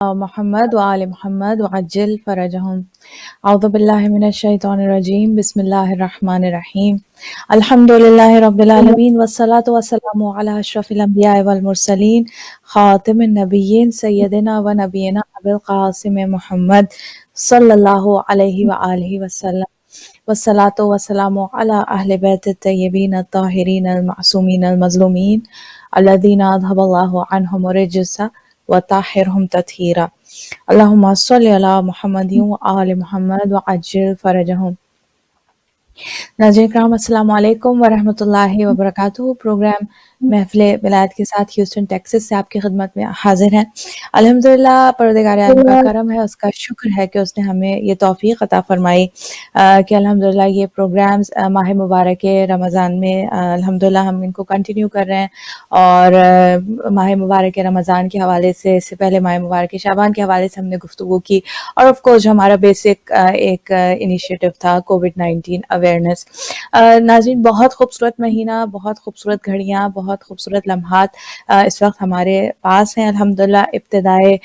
محمد وآل محمد وعجل فرجهم اعوذ باللہ من الشیطان الرجیم بسم اللہ الرحمن الرحیم الحمد للہ رب العالمین والصلاة والسلام علی اشرف الانبیاء والمرسلین خاتم النبیین سیدنا و نبینا ابی القاسم محمد صلی اللہ علیہ وآلہ وسلم والصلاة والسلام علی اہل بیت الطیبین الطاہرین المعصومین المظلومین الذین اذهب اللہ عنہم الرجس وطاہرہم تطہیرا اللہم صلی علی محمد و آل محمد وعجل فرجہم۔ ناظرین کرام السلام علیکم ورحمۃ اللہ وبرکاتہ۔ پروگرام محفل ولایت کے ساتھ ہیوسٹن ٹیکسس سے آپ کی خدمت میں حاضر ہیں۔ الحمدللہ پروردگار عالم کا کرم ہے، اس کا شکر ہے کہ اس نے ہمیں یہ توفیق عطا فرمائی کہ الحمدللہ یہ پروگرامز ماہ مبارک رمضان میں الحمدللہ ہم ان کو کنٹینیو کر رہے ہیں، اور ماہ مبارک رمضان کے حوالے سے، اس سے پہلے ماہ مبارک شعبان کے حوالے سے ہم نے گفتگو کی، اور آف کورس جو ہمارا بیسک ایک انیشیٹو تھا کووڈ-19 اویئرنیس۔ ناظرین بہت خوبصورت مہینہ، بہت خوبصورت گھڑیاں، بہت خوبصورت لمحات اس وقت ہمارے پاس ہیں الحمدللہ۔ ابتدائے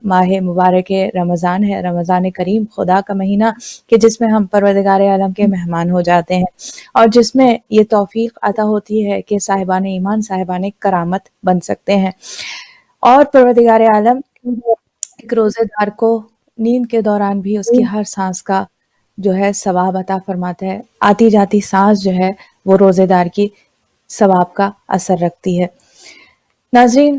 ماہ مبارک رمضان ہے، رمضان کریم، خدا کا مہینہ کہ جس میں ہم پروردگار عالم کے مہمان ہو جاتے ہیں، اور جس میں یہ توفیق عطا ہوتی ہے کہ صاحبان ایمان، صاحبان کرامت بن سکتے ہیں، اور پروردگار عالم ایک روزے دار کو نیند کے دوران بھی اس کی ہر سانس کا جو ہے ثواب عطا فرماتا ہے۔ آتی جاتی سانس جو ہے وہ روزے دار کی ثواب کا اثر رکھتی ہے۔ ناظرین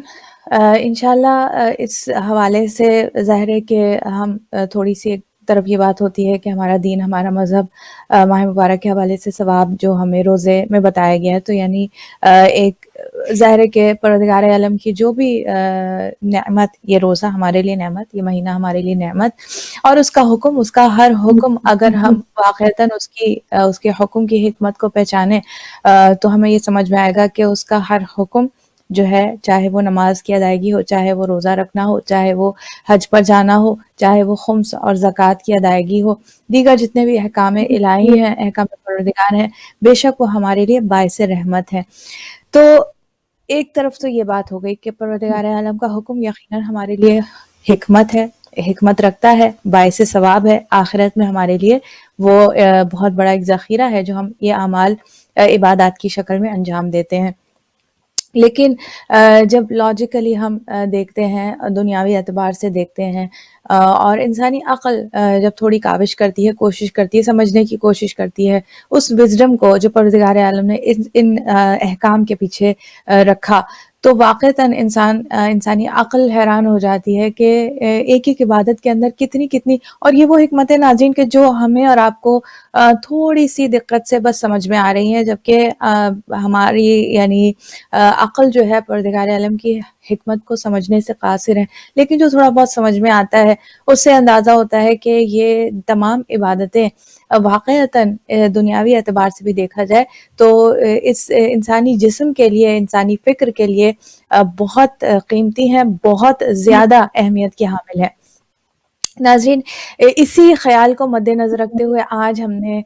انشاءاللہ اس حوالے سے ظاہر ہے کہ ہم تھوڑی سی ایک طرف یہ بات ہوتی ہے کہ ہمارا دین، ہمارا مذہب ماہ مبارک کے حوالے سے ثواب جو ہمیں روزے میں بتایا گیا ہے، تو یعنی ایک ظاہر ہے کہ پروردگار عالم کی جو بھی نعمت، یہ روزہ ہمارے لیے نعمت، یہ مہینہ ہمارے لیے نعمت، اور اس کا حکم، اس کا ہر حکم اگر ہم واقعتاً اس کے حکم کی حکمت کو پہچانیں تو ہمیں یہ سمجھ میں آئے گا کہ اس کا ہر حکم جو ہے، چاہے وہ نماز کی ادائیگی ہو، چاہے وہ روزہ رکھنا ہو، چاہے وہ حج پر جانا ہو، چاہے وہ خمس اور زکوٰۃ کی ادائیگی ہو، دیگر جتنے بھی احکام الہی ہیں، احکام پروردگار ہیں، بے شک وہ ہمارے لیے باعث رحمت ہیں۔ تو ایک طرف تو یہ بات ہو گئی کہ پروردگار عالم کا حکم یقیناً ہمارے لیے حکمت ہے، حکمت رکھتا ہے، باعث ثواب ہے، آخرت میں ہمارے لیے وہ بہت بڑا ایک ذخیرہ ہے جو ہم یہ اعمال عبادات کی شکل میں انجام دیتے ہیں۔ لیکن جب لاجیکلی ہم دیکھتے ہیں، دنیاوی اعتبار سے دیکھتے ہیں، اور انسانی عقل جب تھوڑی کاوش کرتی ہے، کوشش کرتی ہے، سمجھنے کی کوشش کرتی ہے اس وزڈم کو جو پروردگار عالم نے ان احکام کے پیچھے رکھا، تو واقعتاً انسانی عقل حیران ہو جاتی ہے کہ ایک ایک عبادت کے اندر کتنی، اور یہ وہ حکمت ناظرین کہ جو ہمیں اور آپ کو تھوڑی سی دقت سے بس سمجھ میں آ رہی ہیں، جبکہ ہماری یعنی عقل جو ہے پروردگار عالم کی حکمت کو سمجھنے سے قاصر ہے۔ لیکن جو تھوڑا بہت سمجھ میں آتا ہے اس سے اندازہ ہوتا ہے کہ یہ تمام عبادتیں واقعتاً دنیاوی اعتبار سے بھی دیکھا جائے تو اس انسانی جسم کے لیے، انسانی فکر کے لیے بہت قیمتی ہیں، بہت زیادہ اہمیت کی حامل ہیں۔ ناظرین اسی خیال کو مد نظر رکھتے ہوئے آج ہم نے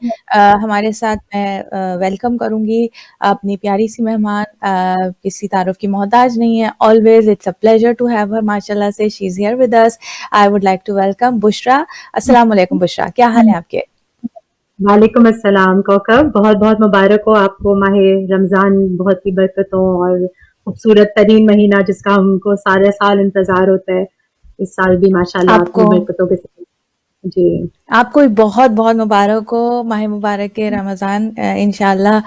ہمارے ساتھ، میں ویلکم کروں گی اپنی پیاری سی مہمان، کسی تعارف کی محتاج نہیں ہے، always it's a pleasure to have her، ماشاءاللہ سے she is here with us۔ I would like to welcome Bushra. السلام علیکم بشریٰ، کیا حال ہیں آپ کے؟ وعلیکم السلام کوکب، بہت بہت مبارک ہو آپ کو ماہ رمضان، بہت ہی برکتوں اور خوبصورت ترین مہینہ جس کا ہم کو سارے سال انتظار ہوتا ہے، اس سال بھی ماشاءاللہ آپ نے برکتوں کے ساتھ۔ جی آپ کو بہت بہت مبارک ہو ماہ مبارک رمضان۔ انشاءاللہ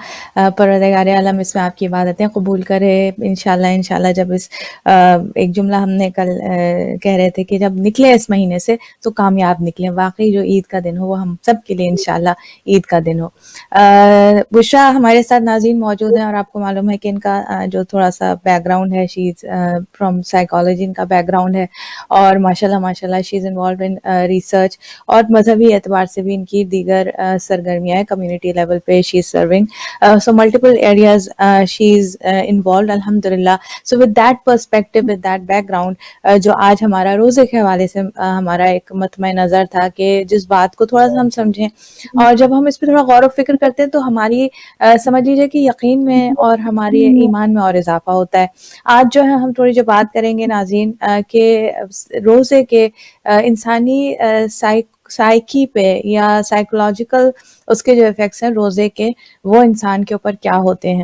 پروردگار عالم اس میں آپ کی عبادتیں قبول کرے انشاءاللہ۔ جب اس ایک جملہ ہم نے کل کہہ رہے تھے کہ جب نکلے اس مہینے سے تو کامیاب نکلیں، واقعی جو عید کا دن ہو وہ ہم سب کے لیے انشاءاللہ عید کا دن ہو۔ بشریٰ ہمارے ساتھ ناظرین موجود ہیں، اور آپ کو معلوم ہے کہ ان کا جو تھوڑا سا بیک گراؤنڈ ہے، شی از فرام سائیکالوجی، ان کا بیک گراؤنڈ ہے، اور ماشاءاللہ شی از انوالوڈ ان ریسرچ، اور مذہبی اعتبار سے بھی ان کی دیگر سرگرمیاں ہیں. کمیونٹی لیول پہ she is serving, so multiple areas she is involved الحمد للہ. So with that perspective, with that background, جو آج ہمارا روزے کے حوالے سے ہمارا ایک مطمع نظر تھا کہ جس بات کو تھوڑا سا ہم سمجھیں, اور جب ہم اس پہ تھوڑا غور و فکر کرتے ہیں تو ہماری سمجھ لیجیے کہ یقین میں اور ہماری ایمان میں اور اضافہ ہوتا ہے. آج جو ہے ہم تھوڑی جو بات کریں گے ناظرین کہ روزے کے انسانی سائیکی پہ یا سائیکولوجیکل اس کے جو ایفیکٹس ہیں روزے کے, وہ انسان کے اوپر کیا ہوتے ہیں.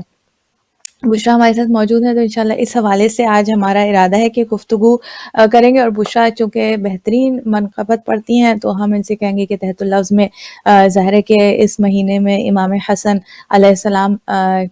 بشرا ہمارے ساتھ موجود ہیں, تو انشاءاللہ اس حوالے سے آج ہمارا ارادہ ہے کہ گفتگو کریں گے. اور بشرا چونکہ بہترین منقبت پڑھتی ہیں تو ہم ان سے کہیں گے کہ تحت اللفظ میں ظاہر ہے کہ اس مہینے میں امام حسن علیہ السلام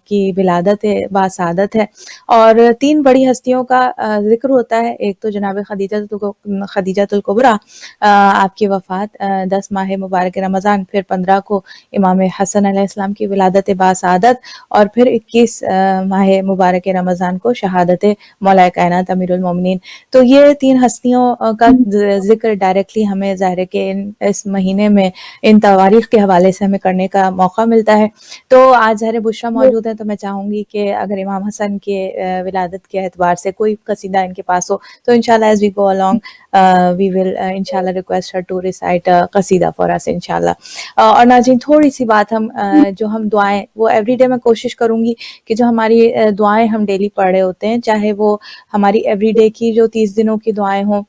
کی ولادت باسعادت ہے, اور 3 بڑی ہستیوں کا ذکر ہوتا ہے. ایک تو جناب خدیجہ الکبریٰ, آپ کی وفات 10 ماہ مبارک رمضان, پھر 15 کو امام حسن علیہ السلام کی ولادت باسعادت, اور پھر 21 ماہ مبارک رمضان کو شہادت مولا کائنات امیر المومنین. تو یہ 3 ہستیوں کا ذکر ڈائریکٹلی ہمیں ظاہر ہے کہ اس مہینے میں ان تواریخ کے حوالے سے ہمیں کرنے کا موقع ملتا ہے. تو آج ظاہر بشرا موجود ہے, تو میں چاہوں گی کہ اگر امام حسن کے ولادت کے اعتبار سے کوئی قصیدہ ان کے پاس ہو تو انشاءاللہ as we go along we will inshallah request her to recite a قصیدہ for us انشاءاللہ. اور ناظرین تھوڑی سی بات جو ہم دعائیں وہ ایوری ڈے میں کوشش کروں گی کہ جو ہماری دعائیں ہم ڈیلی پڑھ رہے ہوتے ہیں, چاہے وہ ہماری ایوری ڈے کی جو 30 دنوں کی دعائیں ہوں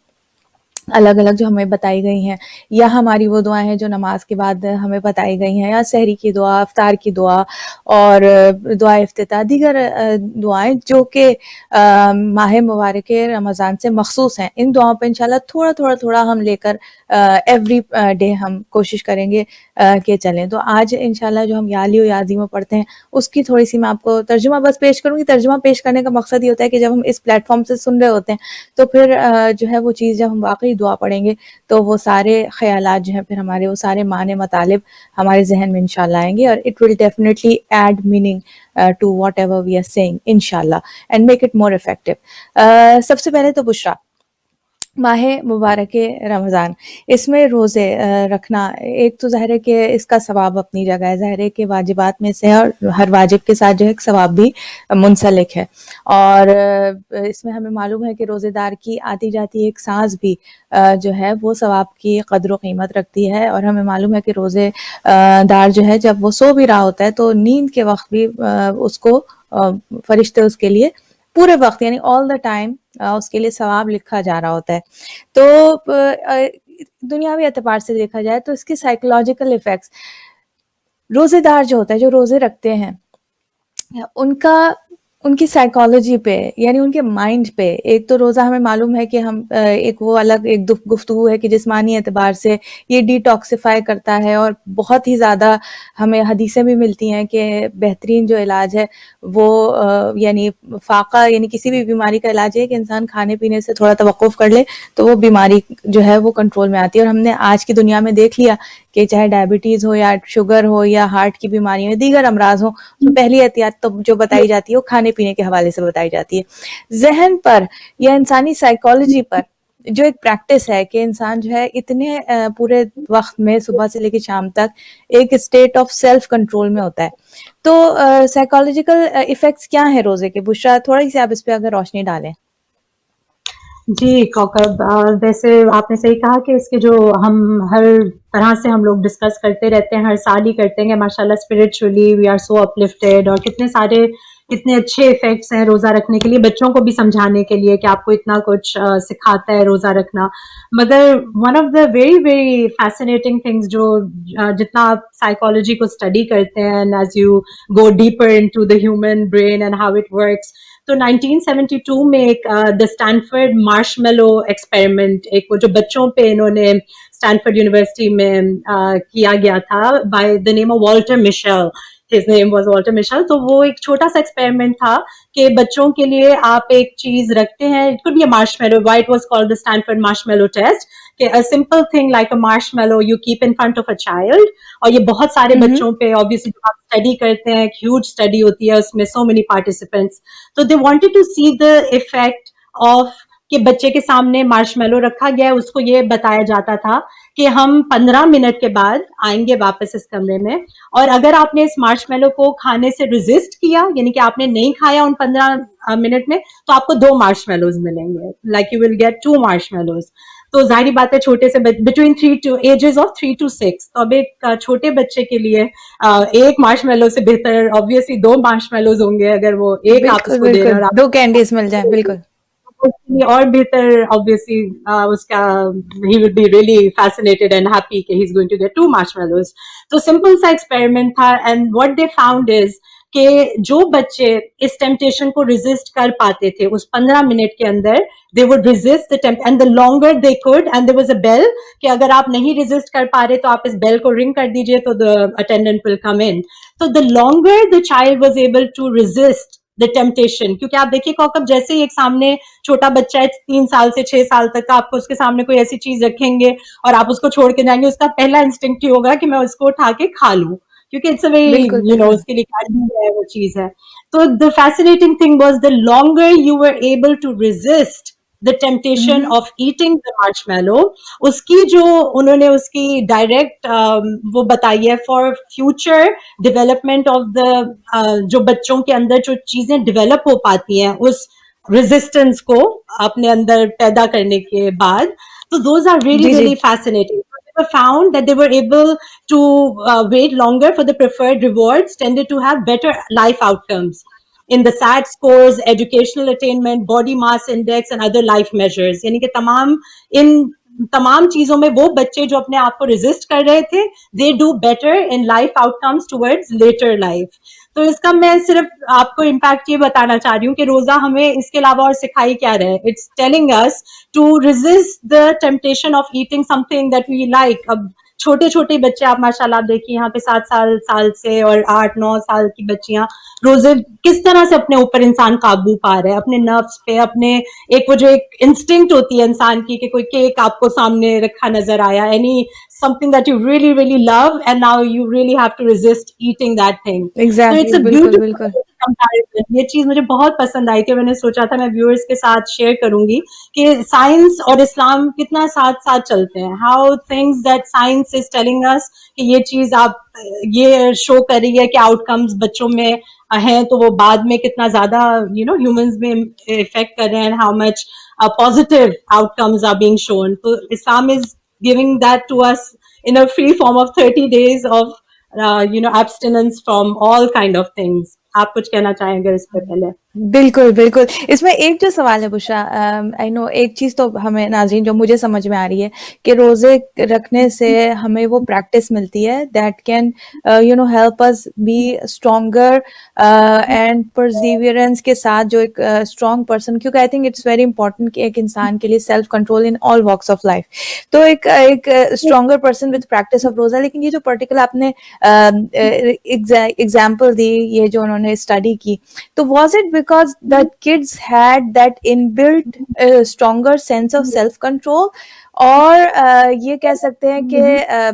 الگ الگ جو ہمیں بتائی گئی ہیں, یا ہماری وہ دعائیں ہیں جو نماز کے بعد ہمیں بتائی گئی ہیں, یا سحری کی دعا, افطار کی دعا اور دعا افتتاح, دیگر دعائیں جو کہ ماہ مبارک رمضان سے مخصوص ہیں, ان دعاؤں پہ انشاءاللہ تھوڑا تھوڑا ہم لے کر ایوری ڈے ہم کوشش کریں گے کہ چلیں. تو آج انشاءاللہ جو ہم یا علی و یا عظیم پڑھتے ہیں اس کی تھوڑی سی میں آپ کو ترجمہ بس پیش کروں گی. ترجمہ پیش کرنے کا مقصد یہ ہوتا ہے کہ جب ہم اس پلیٹ فارم سے سن رہے ہوتے ہیں تو پھر جو ہے وہ چیز جب ہم واقعی دعا پڑھیں گے تو وہ سارے خیالات جو ہیں پھر ہمارے وہ سارے معنی مطالب ہمارے ذہن میں انشاءاللہ آئیں گے, اور it will definitely add meaning to whatever we are seeing انشاءاللہ and make it more effective. سب سے پہلے تو بشرا, ماہ مبارک رمضان, اس میں روزے رکھنا ایک تو ظاہر ہے کہ اس کا ثواب اپنی جگہ ہے, ظاہر ہے کہ واجبات میں سے ہے, اور ہر واجب کے ساتھ جو ہے ثواب بھی منسلک ہے. اور اس میں ہمیں معلوم ہے کہ روزے دار کی آتی جاتی ایک سانس بھی جو ہے وہ ثواب کی قدر و قیمت رکھتی ہے. اور ہمیں معلوم ہے کہ روزے دار جو ہے جب وہ سو بھی رہا ہوتا ہے تو نیند کے وقت بھی اس کو فرشتے اس کے لیے پورے وقت یعنی آل دا ٹائم اس کے لیے ثواب لکھا جا رہا ہوتا ہے. تو دنیاوی اعتبار سے دیکھا جائے تو اس کے سائیکولوجیکل ایفیکٹس, روزے دار جو ہوتا ہے جو روزے رکھتے ہیں ان کی سائیکالوجی پہ یعنی ان کے مائنڈ پہ, ایک تو روزہ ہمیں معلوم ہے کہ ہم ایک وہ الگ ایک گفتگو ہے کہ جسمانی اعتبار سے یہ ڈی ٹاکسیفائی کرتا ہے, اور بہت ہی زیادہ ہمیں حدیثیں بھی ملتی ہیں کہ بہترین جو علاج ہے وہ یعنی فاقہ یعنی کسی بھی بیماری کا علاج ہے کہ انسان کھانے پینے سے تھوڑا توقف کر لے تو وہ بیماری جو ہے وہ کنٹرول میں آتی ہے. اور ہم نے آج کی دنیا میں دیکھ لیا کہ چاہے ڈائبٹیز ہو یا شوگر ہو یا ہارٹ کی بیماری ہو, دیگر امراض ہوں, تو پہلی احتیاط تو جو بتائی جاتی ہے وہ کھانے پینے کے حوالے سے بتائی جاتی ہے. ذہن پر یا انسانی سائیکالوجی پر جو ایک پریکٹس ہے کہ انسان جو ہے اتنے پورے وقت میں صبح سے لے کے شام تک ایک اسٹیٹ آف سیلف کنٹرول میں ہوتا ہے. تو سائیکالوجیکل ایفیکٹس کیا ہیں روزے کے, بشرا تھوڑی سی آپ اس پہ اگر روشنی ڈالیں. جی کوکب, ویسے آپ نے صحیح کہا کہ اس کے جو ہم ہر طرح سے ہم لوگ ڈسکس کرتے رہتے ہیں, ہر سال ہی کرتے ہیں ماشاءاللہ اسپرچولی وی آر سو اپلفٹیڈ, اور کتنے اچھے افیکٹس ہیں روزہ رکھنے کے لیے, بچوں کو بھی سمجھانے کے لیے کہ آپ کو اتنا کچھ سکھاتا ہے روزہ رکھنا. مگر one of the very very fascinating things جو جتنا آپ سائیکالوجی کو اسٹڈی کرتے ہیں as you go deeper into the human brain and how it works, تو 1972 میں ایک دا اسٹینفرڈ مارش میلو ایکسپیریمنٹ, ایک وہ جو بچوں پہ انہوں نے اسٹینفرڈ یونیورسٹی میں کیا گیا تھا by the name of Walter Mitchell, his name was Walter Mischel. تو وہ ایک چھوٹا سا ایکسپیریمنٹ تھا کہ بچوں کے لیے آپ ایک چیز رکھتے ہیں, it could be a marshmallow, why it was called the Stanford marshmallow test, کہ a simple thing like a marshmallow you keep in front of a child, اور یہ بہت سارے بچوں پہ obviously جو آپ اسٹڈی کرتے ہیں, ایک ہیوج اسٹڈی ہوتی ہے اس میں so many participants, so they wanted to see the effect of کہ بچے کے سامنے مارشمیلو رکھا گیا ہے, اس کو یہ بتایا جاتا تھا کہ ہم 15 منٹ کے بعد آئیں گے واپس اس کمرے میں, اور اگر آپ نے اس مارشمیلو کو کھانے سے ریزسٹ کیا, یعنی کہ آپ نے نہیں کھایا ان 15 منٹ میں, تو آپ کو 2 مارشمیلوز ملیں گے, like you will get 2 marshmallows. تو ظاہری بات ہے چھوٹے سے between 3 to ages of 3 to 6, تو اب ایک چھوٹے بچے کے لیے ایک مارشمیلو سے بہتر obviously 2 مارشمیلوز ہوں گے, اگر وہ ایک آپ اس بالکل کو دے رہے بالکل ہیں اور 2 کینڈیز مل جائیں, بالکل اور بہتر obviously اس کا he would be really fascinated and happy کہ he's going to get 2 marshmallows. تو simple سا ایکسپیریمنٹ تھا, and what they found is کہ جو بچے اس ٹیمپٹیشن کو ریزسٹ کر پاتے تھے اس 15 منٹ کے اندر, they would resist the tempt and the longer they could, and there was a bell کہ اگر آپ نہیں ریزسٹ کر پا رہے تو آپ اس بیل کو رنگ کر دیجئے تو the attendant will come in. So the longer the child was able to resist the temptation, کیونکہ آپ دیکھیے کوکب جیسے ہی ایک سامنے چھوٹا بچہ ہے 3 سال سے 6 سال تک کا, آپ کو اس کے سامنے کوئی ایسی چیز رکھیں گے اور آپ اس کو چھوڑ کے جائیں گے, اس کا پہلا انسٹنکٹ یہ ہوگا کہ میں اس کو اٹھا کے کھا لوں, کیونکہ اٹس اے ویری اس کے لیے کینڈی ہے, وہ چیز ہے. تو the fascinating thing was the longer you were able to resist the temptation of eating the marshmallow, اس کی جو انہوں نے اس کی ڈائریکٹ وہ بتائی ہے for future development of the جو بچوں کے اندر جو چیزیں ڈیولپ ہو پاتی ہیں اس ریزسٹنس کو اپنے اندر پیدا کرنے کے بعد. تو those are really really fascinating. Found that they were able to wait longer for the preferred rewards, tended to have better life outcomes in the SAT scores, educational attainment, body mass index and other life measures. یعنی کہ تمام چیزوں میں وہ بچے جو اپنے آپ کو ریزسٹ کر رہے تھے, they do better in life outcomes towards later life. تو اس کا میں صرف آپ کو امپیکٹ یہ بتانا چاہ رہی ہوں کہ روزہ ہمیں اس کے علاوہ اور سکھائی کیا رہے. It's telling us to resist the temptation of eating something that we like. اب چھوٹے چھوٹے بچے آپ ماشاء اللہ آپ دیکھیے یہاں پہ 7 سال سے اور 8-9 سال کی بچیاں روزے کس طرح سے اپنے اوپر انسان قابو پا رہے ہیں, اپنے نفس پہ, اپنے ایک وہ جو ایک انسٹنکٹ ہوتی ہے انسان کی کہ کوئی کیک آپ کو سامنے رکھا نظر آیا, any something that you really really love and now you really have to resist eating that thing. So it's a beautiful comparison. یہ چیز مجھے بہت پسند آئی کہ میں نے سوچا تھا میں ویورز کے ساتھ شیئر کروں گی کہ سائنس اور اسلام کتنا ساتھ ساتھ چلتے ہیں. How things that science is telling us کہ یہ چیز آپ یہ شو کر رہی ہے کہ آؤٹ کمز بچوں میں ہیں تو وہ بعد میں کتنا زیادہ ہیومنز میں افیکٹ کر رہے ہیں, how much positive outcomes are being shown. تو اسلام is giving that to us in a free form of 30 days of abstinence from all kind of things. آپ کچھ کہنا چاہیں گے اس پہ پہلے؟ بالکل بالکل. اس میں ایک جو سوال ہے بشرا, آئی نو ایک چیز تو ہمیں ناظرین جو مجھے سمجھ میں آ رہی ہے کہ روزے رکھنے سے ہمیں وہ پریکٹس ملتی ہے that can help us be stronger and perseverance کے ساتھ جو ایک اسٹرانگ پرسن, کیونکہ I think it's very important کہ ایک انسان کے لیے self control in all walks of life, تو ایک stronger person with practice of روزہ. لیکن یہ جو پرٹیکولر آپ نے ایگزامپل دی, یہ جو انہوں نے اسٹڈی کی, تو was it because the kids had that inbuilt stronger sense of self control, اور یہ کہہ سکتے ہیں کہ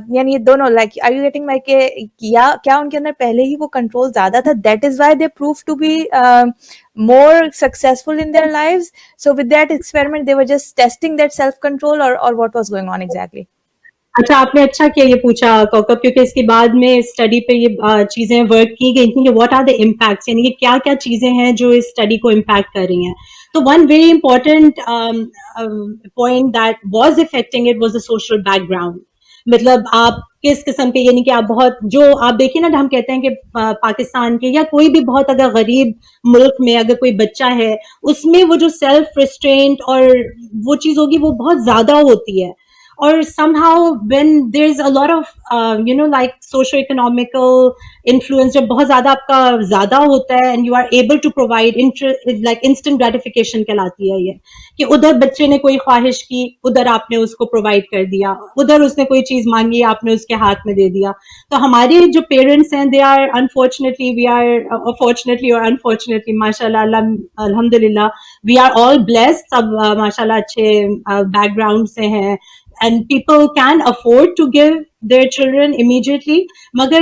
یعنی یہ دونوں like are you getting my کہ کیا ان کے اندر پہلے ہی وہ کنٹرول زیادہ تھا, that is why they proved to be more successful in their lives. So with that experiment they were just testing that self control, or what was going on exactly? اچھا آپ نے اچھا کیا یہ پوچھا کوکب, کیونکہ اس کے بعد میں اسٹڈی پہ یہ چیزیں ورک کی گئی تھیں کہ واٹ آر دا امپیکٹس, یعنی کہ کیا کیا چیزیں ہیں جو اس اسٹڈی کو امپیکٹ کر رہی ہیں. تو one very important point that was affecting it was the social back ground. مطلب آپ کس قسم کے, یعنی کہ آپ بہت جو آپ دیکھیں نا, ہم کہتے ہیں کہ پاکستان کے یا کوئی بھی بہت اگر غریب ملک میں اگر کوئی بچہ ہے اس میں وہ جو سیلف ریسٹرینٹ اور وہ چیز ہوگی وہ بہت زیادہ ہوتی ہے. اور somehow when there's a lot of like socio-economical influence جب بہت زیادہ آپ کا زیادہ ہوتا ہے and you are able to provide like instant gratification کہلاتی ہے یہ, کہ ادھر بچے نے کوئی خواہش کی ادھر آپ نے اس کو پرووائڈ کر دیا, ادھر اس نے کوئی چیز مانگی آپ نے اس کے ہاتھ میں دے دیا. تو ہمارے جو پیرنٹس ہیں they are unfortunately we are fortunately or unfortunately ماشاء اللہ الحمد للہ we are all blessed, سب ماشاء اللہ اچھے بیک گراؤنڈ سے ہیں, and people can afford to give their children immediately. Magar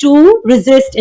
to resist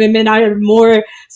women are more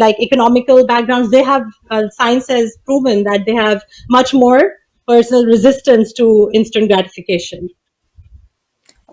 like economical backgrounds, they have science has proven that they have much more personal resistance to instant gratification.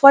for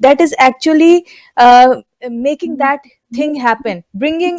that is actually making that thing happen, bringing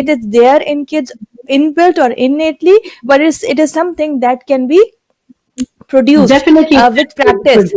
it is there in kids inbuilt or innately, but it is something that can be produced Definitely with practice.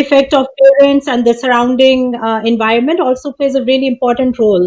effect of parents and the surrounding environment also plays a really important role.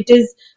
it is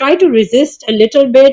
try to resist a little bit.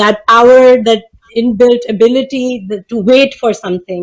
that power, that inbuilt ability to wait for something,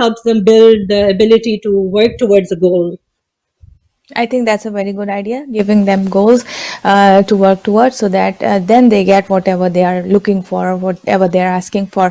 helps them build the ability to work towards a goal. I think that's a very good idea, giving them goals to work towards, so that then they get whatever they are looking for, whatever they are asking for.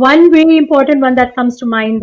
One very important one that comes to mind,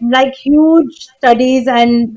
like huge studies and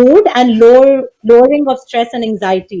mood and lowering of stress and anxiety,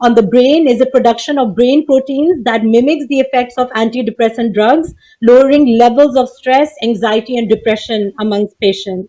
on the brain is a production of brain proteins that mimics the effects of antidepressant drugs, lowering levels of stress, anxiety and depression amongst patients.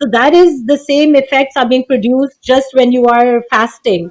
so that is the same effects are being produced just when you are fasting.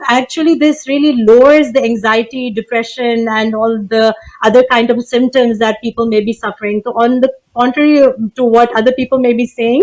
Actually this really lowers the anxiety, depression and all the other kind of symptoms that people may be suffering. So on the contrary to what other people may be saying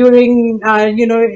during you know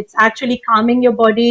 it's actually calming your body,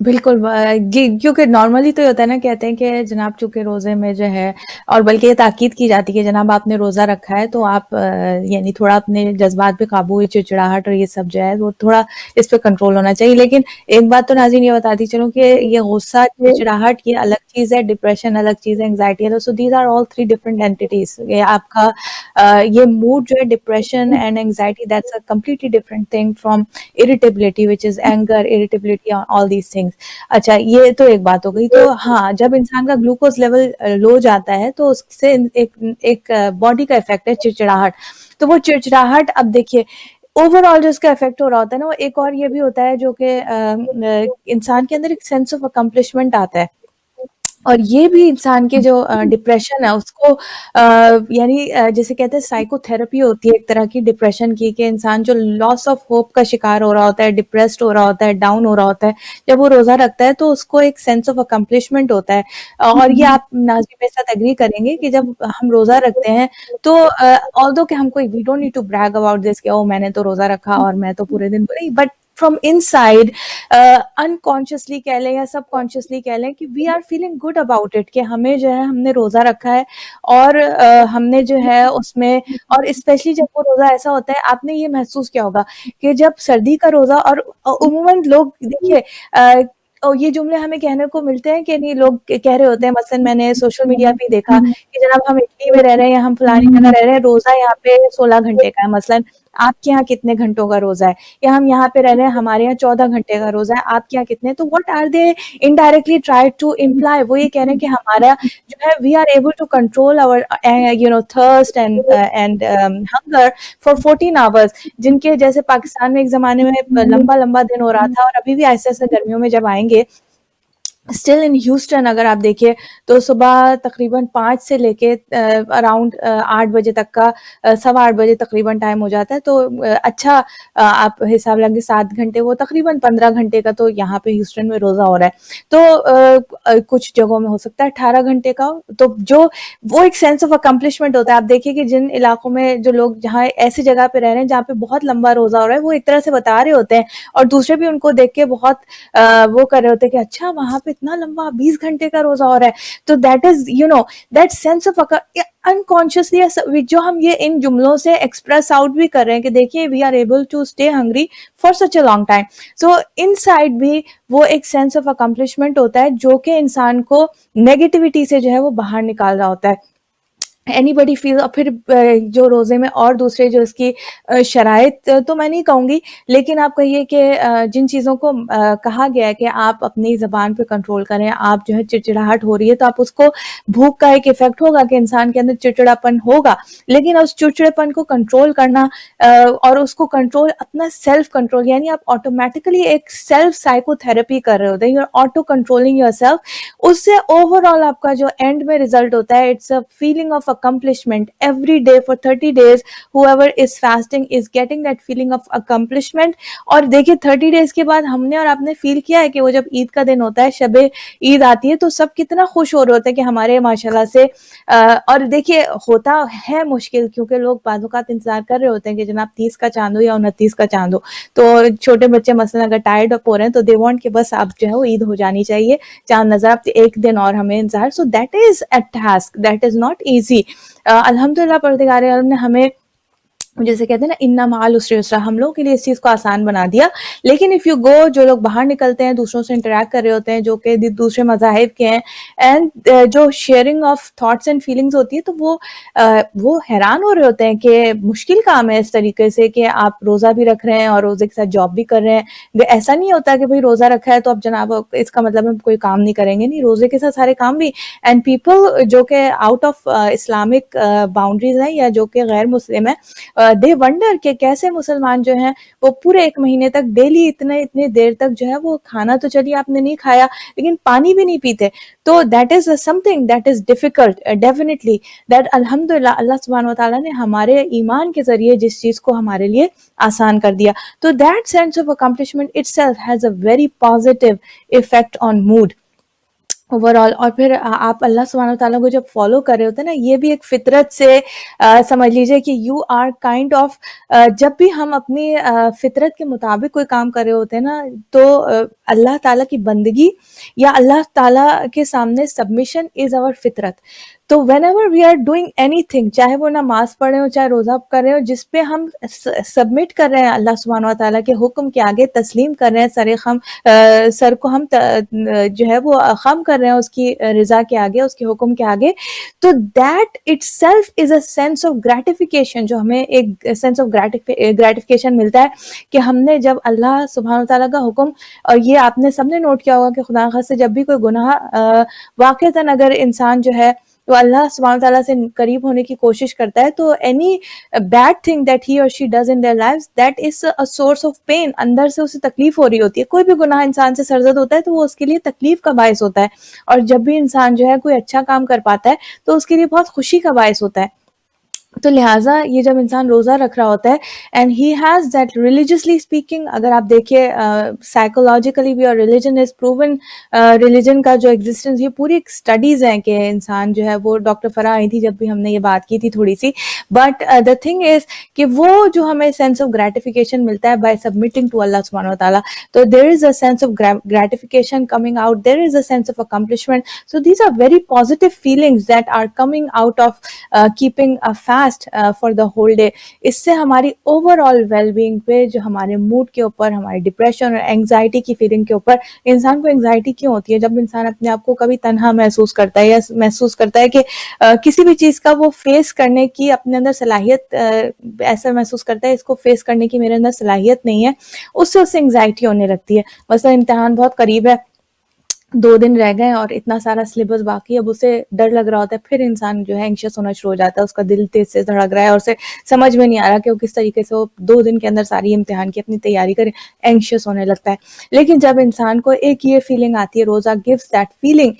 بالکل کیونکہ normally تو یہ ہوتا ہے نا، کہتے ہیں کہ جناب چونکہ روزے میں جو ہے، اور بلکہ یہ تاکید کی جاتی ہے کہ جناب آپ نے روزہ رکھا ہے تو آپ یعنی تھوڑا اپنے جذبات پہ قابو، چڑچڑاہٹ اور یہ سب جو ہے وہ تھوڑا اس پہ کنٹرول ہونا چاہیے. لیکن ایک بات تو ناظرین یہ بتاتی چلوں کہ یہ غصہ، چڑچڑاہٹ یہ الگ چیز ہے، ڈپریشن الگ چیز ہے، انگزائٹی الگ. So these are all 3 different entities. یہ آپ کا یہ موڈ جو ہے، depression and anxiety, that's a completely different thing from irritability which is anger, irritability, all these things. اچھا یہ تو ایک بات ہو گئی. تو ہاں، جب انسان کا گلوکوز لیول لو جاتا ہے تو اس سے ایک باڈی کا افیکٹ ہے چڑچڑاہٹ. تو وہ چڑچڑاہٹ، اب دیکھیے اوور آل جو اس کا افیکٹ ہو رہا ہوتا ہے نا، وہ ایک اور یہ بھی ہوتا ہے جو کہ انسان کے اندر ایک سینس آف اکمپلشمنٹ آتا ہے. اور یہ بھی انسان کے جو ڈپریشن ہے اس کو یعنی جیسے کہتے ہیں سائیکو تھراپی ہوتی ہے ایک طرح کی ڈپریشن کی، کہ انسان جو لاس آف ہوپ کا شکار ہو رہا ہوتا ہے، ڈپریسڈ ہو رہا ہوتا ہے، ڈاؤن ہو رہا ہوتا ہے، جب وہ روزہ رکھتا ہے تو اس کو ایک سینس آف اکمپلشمنٹ ہوتا ہے. اور یہ آپ ناظرین میرے ساتھ ایگری کریں گے کہ جب ہم روزہ رکھتے ہیں تو although کہ ہم کوئی we don't need to brag about this کہ او میں نے تو روزہ رکھا اور میں تو پورے دن نہیں، but from inside unconsciously کہہ لیں یا سب کانشیسلی کہہ لیں کہ we are feeling good about it, کہ ہمیں جو ہے ہم نے روزہ رکھا ہے اور ہم نے جو ہے اس میں، اور اسپیشلی جب وہ روزہ ایسا ہوتا ہے، آپ نے یہ محسوس کیا ہوگا کہ جب سردی کا روزہ، اور عموماً لوگ دیکھیے اور یہ جملے ہمیں کہنے کو ملتے ہیں کہ نہیں، لوگ کہہ رہے ہوتے ہیں، مثلا میں نے سوشل میڈیا پہ دیکھا کہ جناب ہم اٹلی میں رہ رہے ہیں یا ہم فلانی جگہ رہ رہے ہیں، روزہ یہاں پہ 16 گھنٹے کا ہے. مثلا آپ کے یہاں کتنے گھنٹوں کا روزہ ہے؟ یا ہم یہاں پہ رہ رہے ہیں، ہمارے یہاں 14 گھنٹے کا روزہ ہے، آپ کے یہاں کتنے؟ تو what are they indirectly try to imply؟ وہ یہ کہہ رہے ہیں کہ ہمارا جو ہے we are able to control our thirst and hunger for 14 hours، جن کے جیسے پاکستان میں ایک زمانے میں لمبا لمبا دن ہو رہا تھا، اور ابھی بھی ایسے ایسے گرمیوں میں جب آئیں گے، اسٹل ان ہیوسٹن اگر آپ دیکھیں تو صبح تقریباً 5 سے لے کے اراؤنڈ 8 بجے تک کا 8:15 بجے تقریباً ٹائم ہو جاتا ہے. تو اچھا آپ حساب لگیں 7 گھنٹے، وہ تقریباً 15 گھنٹے کا تو یہاں پہ ہیوسٹن میں روزہ ہو رہا ہے. تو کچھ جگہوں میں ہو سکتا ہے 18 گھنٹے کا. تو جو وہ ایک سینس آف اکمپلشمنٹ ہوتا ہے. آپ دیکھیے کہ جن علاقوں میں جو لوگ جہاں ایسی جگہ پہ رہ رہے ہیں جہاں پہ بہت لمبا روزہ ہو رہا ہے، وہ ایک طرح سے بتا رہے ہوتے ہیں اور دوسرے بھی ان کو دیکھ کے بہت وہ کر رہے ہوتے ہیں کہ اچھا وہاں پہ اتنا لمبا 20 گھنٹے کا روزہ ہو رہا ہے. تو that is that sense of unconsciously جو ہم یہ ان جملوں سے ایکسپریس آؤٹ بھی کر رہے ہیں کہ دیکھیے we are able to stay hungry for such a long time. So inside بھی وہ ایک سینس آف اکمپلشمنٹ ہوتا ہے جو کہ انسان کو نیگیٹیوٹی سے جو ہے وہ باہر نکال رہا ہوتا ہے. اینی بڈی فیل. اور پھر جو روزے میں اور دوسرے جو اس کی شرائط تو میں نہیں کہوں گی، لیکن آپ کہیے کہ جن چیزوں کو کہا گیا ہے کہ آپ اپنی زبان پہ کنٹرول کریں، آپ جو ہے چڑچڑاہٹ ہو رہی ہے تو آپ اس کو، بھوک کا ایک ایفیکٹ ہوگا کہ انسان کے اندر چڑچڑاپن ہوگا، لیکن اس چڑچڑاپن کو کنٹرول کرنا اور اس کو کنٹرول، اپنا سیلف کنٹرول، یعنی آپ آٹومیٹکلی ایک سیلف سائیکو تھراپی کر رہے ہوتے ہیں، you are auto controlling yourself. اس سے اوور آل آپ کا جو اینڈ میں ریزلٹ ہوتا ہے، it's a feeling of accomplishment every day for 30 days. whoever is fasting is getting that feeling of accomplishment. اور دیکھیے 30 days کے بعد ہم نے اور آپ نے فیل کیا ہے کہ وہ جب عید کا دن ہوتا ہے، شب عید آتی ہے، تو سب کتنا خوش ہو رہے ہوتے ہیں کہ ہمارے ماشاءاللہ سے اور دیکھیے ہوتا ہے مشکل، کیونکہ لوگ بعض اوقات انتظار کر رہے ہوتے ہیں کہ جناب 30 کا چاند ہو یا 29 کا چاند ہو. تو چھوٹے بچے مثلا اگر ٹائرڈ اپ ہو رہے ہیں تو دے وانٹ کہ بس آپ جو ہے وہ عید ہو جانی چاہیے، چاند نظر، آپ ایک دن اور ہمیں انتظار. So that is a task, that is not easy. الحمدللہ پروردگار عالم نے ہمیں، جیسے کہتے ہیں نا اِنَّ مَعَ الْعُسْرِ یُسْرًا، ہم لوگوں کے لیے اس چیز کو آسان بنا دیا. لیکن اف یو گو، جو لوگ باہر نکلتے ہیں، دوسروں سے انٹریکٹ کر رہے ہوتے ہیں جو کہ دوسرے مذاہب کے ہیں، اینڈ جو sharing of thoughts and feelings ہوتی ہے، تو وہ حیران ہو رہے ہوتے ہیں کہ مشکل کام ہے اس طریقے سے کہ آپ روزہ بھی رکھ رہے ہیں اور روزے کے ساتھ جاب بھی کر رہے ہیں. ایسا نہیں ہوتا کہ بھئی روزہ رکھا ہے تو اب جناب اس کا مطلب ہم کوئی کام نہیں کریں گے. نہیں، روزے کے ساتھ سارے کام بھی. اینڈ پیپل جو کہ آؤٹ آف اسلامک باؤنڈریز ہیں یا جو کہ غیر مسلم ہیں، دے ونڈر کہ کیسے مسلمان جو ہیں وہ پورے ایک مہینے تک ڈیلی اتنے دیر تک جو ہے وہ کھانا تو چلیے آپ نے نہیں کھایا لیکن پانی بھی نہیں پیتے. تو that is some thing that is difficult definitely. That الحمدللہ اللہ سبحانہ وتعالیٰ نے ہمارے ایمان کے ذریعے جس چیز کو ہمارے لیے آسان کر دیا. تو that sense of accomplishment itself has a very positive effect on mood. Overall. اور پھر آپ اللہ سبحانہ تعالیٰ کو جب فالو کر رہے ہوتے ہیں نا, یہ بھی ایک فطرت سے سمجھ لیجئے کہ یو آر کائنڈ آف, جب بھی ہم اپنی فطرت کے مطابق کوئی کام کر رہے ہوتے ہیں نا, تو اللہ تعالیٰ کی بندگی یا اللہ تعالیٰ کے سامنے سبمیشن از اور فطرت. تو whenever we are doing anything, چاہے وہ نماز پڑھے ہو, چاہے روزہ کر رہے ہو, جس پہ ہم سبمٹ کر رہے ہیں اللہ سبحانہ و تعالیٰ کے حکم کے آگے, تسلیم کر رہے ہیں, سر کو ہم جو ہے وہ خم کر رہے ہیں اس کی رضا کے آگے, اس کے حکم کے آگے, تو that it self is a sense of gratification, جو ہمیں ایک سینس آف گریٹیفیکیشن ملتا ہے کہ ہم نے جب اللہ سبحانہ تعالیٰ کا حکم, اور یہ آپ نے سب نے نوٹ کیا ہوگا کہ خدا نخواستہ جب بھی کوئی گناہ واقعتاً اگر انسان جو ہے وہ اللہ سبحانہ تعالیٰ سے قریب ہونے کی کوشش کرتا ہے, تو any bad thing that he or she does in their lives, that is a source of pain. اندر سے اسے تکلیف ہو رہی ہوتی ہے. کوئی بھی گناہ انسان سے سرزد ہوتا ہے تو وہ اس کے لیے تکلیف کا باعث ہوتا ہے, اور جب بھی انسان جو ہے کوئی اچھا کام کر پاتا ہے تو اس کے لیے بہت خوشی کا باعث ہوتا ہے. تو لہٰذا یہ جب انسان روزہ رکھ رہا ہوتا ہے and he has that religiously speaking, اگر آپ دیکھیے سائیکولوجیکلی بھی, اور ریلیجن از پروون, ریلیجن کا جو ایگزسٹنس, یہ پوری اسٹڈیز ہیں کہ انسان جو ہے وہ, ڈاکٹر فرا آئی تھی جب بھی ہم نے یہ بات کی تھی تھوڑی سی, بٹ دا تھنگ از کہ وہ جو ہمیں سینس آف گریٹیفیکیشن ملتا ہے بائی سبمٹنگ ٹو اللہ سبحانہ و تعالیٰ, تو there is a sense of gratification coming out, there is a sense of accomplishment. So these are very positive feelings that are coming out of keeping fast for the whole day. اس سے ہماری over all well being پہ, جو ہمارے mood کے اوپر, ہمارے depression اور اینگزائٹی کی فیلنگ کے اوپر, انسان کو اینگزائٹی کیوں ہوتی ہے؟ جب انسان اپنے آپ کو کبھی تنہا محسوس کرتا ہے, یا محسوس کرتا ہے کہ کسی بھی چیز کا وہ فیس کرنے کی اپنے اندر صلاحیت, ایسا محسوس کرتا ہے اس کو فیس کرنے کی میرے اندر صلاحیت نہیں ہے, اس سے اینگزائٹی ہونے لگتی ہے. مثلا امتحان بہت قریب ہے, 2 دن رہ گئے اور اتنا سارا سلیبس باقی ہے, اب اسے ڈر لگ رہا ہوتا ہے, پھر انسان جو ہے اینکشس ہونا شروع ہو جاتا ہے, اس کا دل تیز سے دھڑک رہا ہے, اور اسے سمجھ میں نہیں آ رہا کہ وہ کس طریقے سے وہ 2 دن کے اندر ساری امتحان کی اپنی تیاری کرے, اینکشس ہونے لگتا ہے. لیکن جب انسان کو ایک یہ فیلنگ آتی ہے, روزہ gives that feeling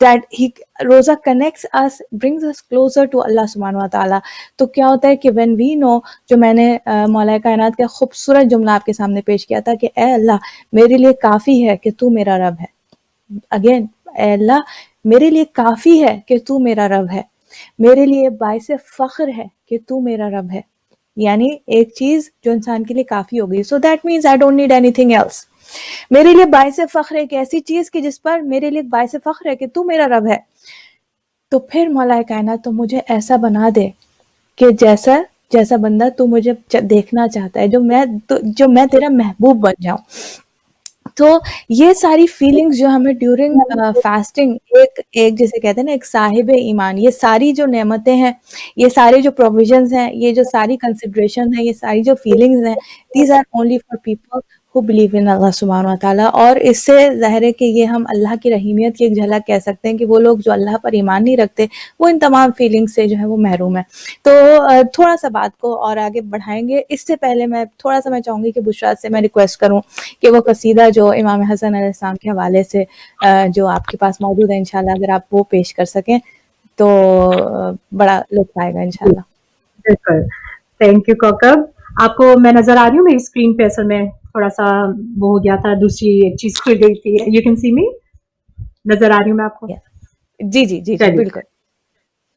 that روزہ connects us, brings us closer to اللہ سبحانہ و تعالیٰ. تو کیا ہوتا ہے کہ when we know, جو میں نے مولا کائنات کا خوبصورت جملہ آپ کے سامنے پیش کیا تھا کہ اے اللہ میرے لیے کافی ہے کہ تو میرا رب ہے. اگین, اے اللہ میرے لیے کافی ہے کہ تو میرا رب ہے, میرے لیے باعث فخر ہے کہ تو میرا رب ہے. یعنی ایک چیز جو انسان کے لیے کافی ہو گئی. So that means I don't need anything else. میرے لیے باعث فخر ہے کہ ایسی چیز کہ جس پر میرے لیے باعث فخر ہے کہ تو میرا رب ہے. تو پھر مولا کائنات تو مجھے ایسا بنا دے کہ جیسا بندہ تو مجھے دیکھنا چاہتا ہے, جو میں تیرا محبوب بن جاؤں. تو یہ ساری فیلنگز جو ہمیں ڈیورنگ فاسٹنگ, ایک جیسے کہتے ہیں نا ایک صاحب ایمان, یہ ساری جو نعمتیں ہیں, یہ سارے جو پروویژنز ہیں, یہ جو ساری کنسیڈریشن ہیں, یہ ساری جو فیلنگز ہیں, these are only for people who believe in اللہ سبحانہ و تعالیٰ. اور اس سے ظاہر ہے کہ یہ ہم اللہ کی رحیمیت کی ایک جھلک کہہ سکتے ہیں کہ وہ لوگ جو اللہ پر ایمان نہیں رکھتے وہ ان تمام فیلنگ سے جو ہے وہ محروم ہے. تو تھوڑا سا بات کو اور آگے بڑھائیں گے. اس سے پہلے میں تھوڑا سا میں چاہوں گی کہ بشرا سے میں ریکویسٹ کروں کہ وہ قصیدہ جو امام حسن علیہ السلام کے حوالے سے جو آپ کے پاس موجود ہے, انشاءاللہ اگر آپ وہ پیش کر سکیں تو بڑا لطف آئے گا انشاءاللہ. بالکل, تھینک یو کوکب. آپ کو میں نظر آ رہی ہوں میری اسکرین پہ؟ اصل میں تھوڑا سا وہ ہو گیا تھا, دوسری ایک چیز کھل گئی تھی. یو کین سی می, نظر آ رہی ہوں میں آپ کو؟ جی جی جی بالکل.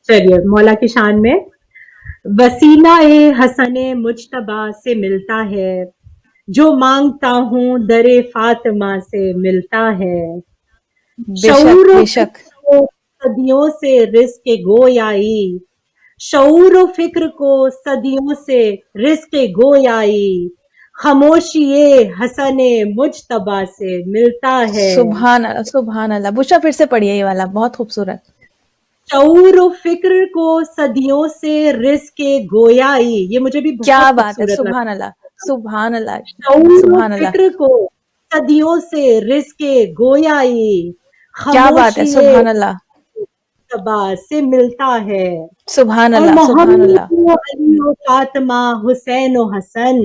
چلیے, مولا کی شان میں وسیلہ حسن مجتبیٰ سے ملتا ہے, جو مانگتا ہوں در فاطمہ سے ملتا ہے. شعور و فکر کو صدیوں سے رزق گویائی, شعور و فکر کو صدیوں سے رزق گویائی, خاموشی حسن مجتبیٰ سے ملتا ہے. سبحان اللہ, سبحان اللہ. بشرا پھر سے پڑھیے یہ والا, بہت خوبصورت. شعور و فکر کو صدیوں سے رزق گویائی, یہ مجھے بھی بہت کیا بات ہے, خوبصورت سبحان اللہ, سبحان اللہ. شعور و فکر کو صدیوں سے رزق گویائی, کیا بات ہے, سبحان اللہ, سے ملتا ہے. سبحان اور اللہ, سبحان محمد اللہ. و علی و فاطمہ حسین و حسن,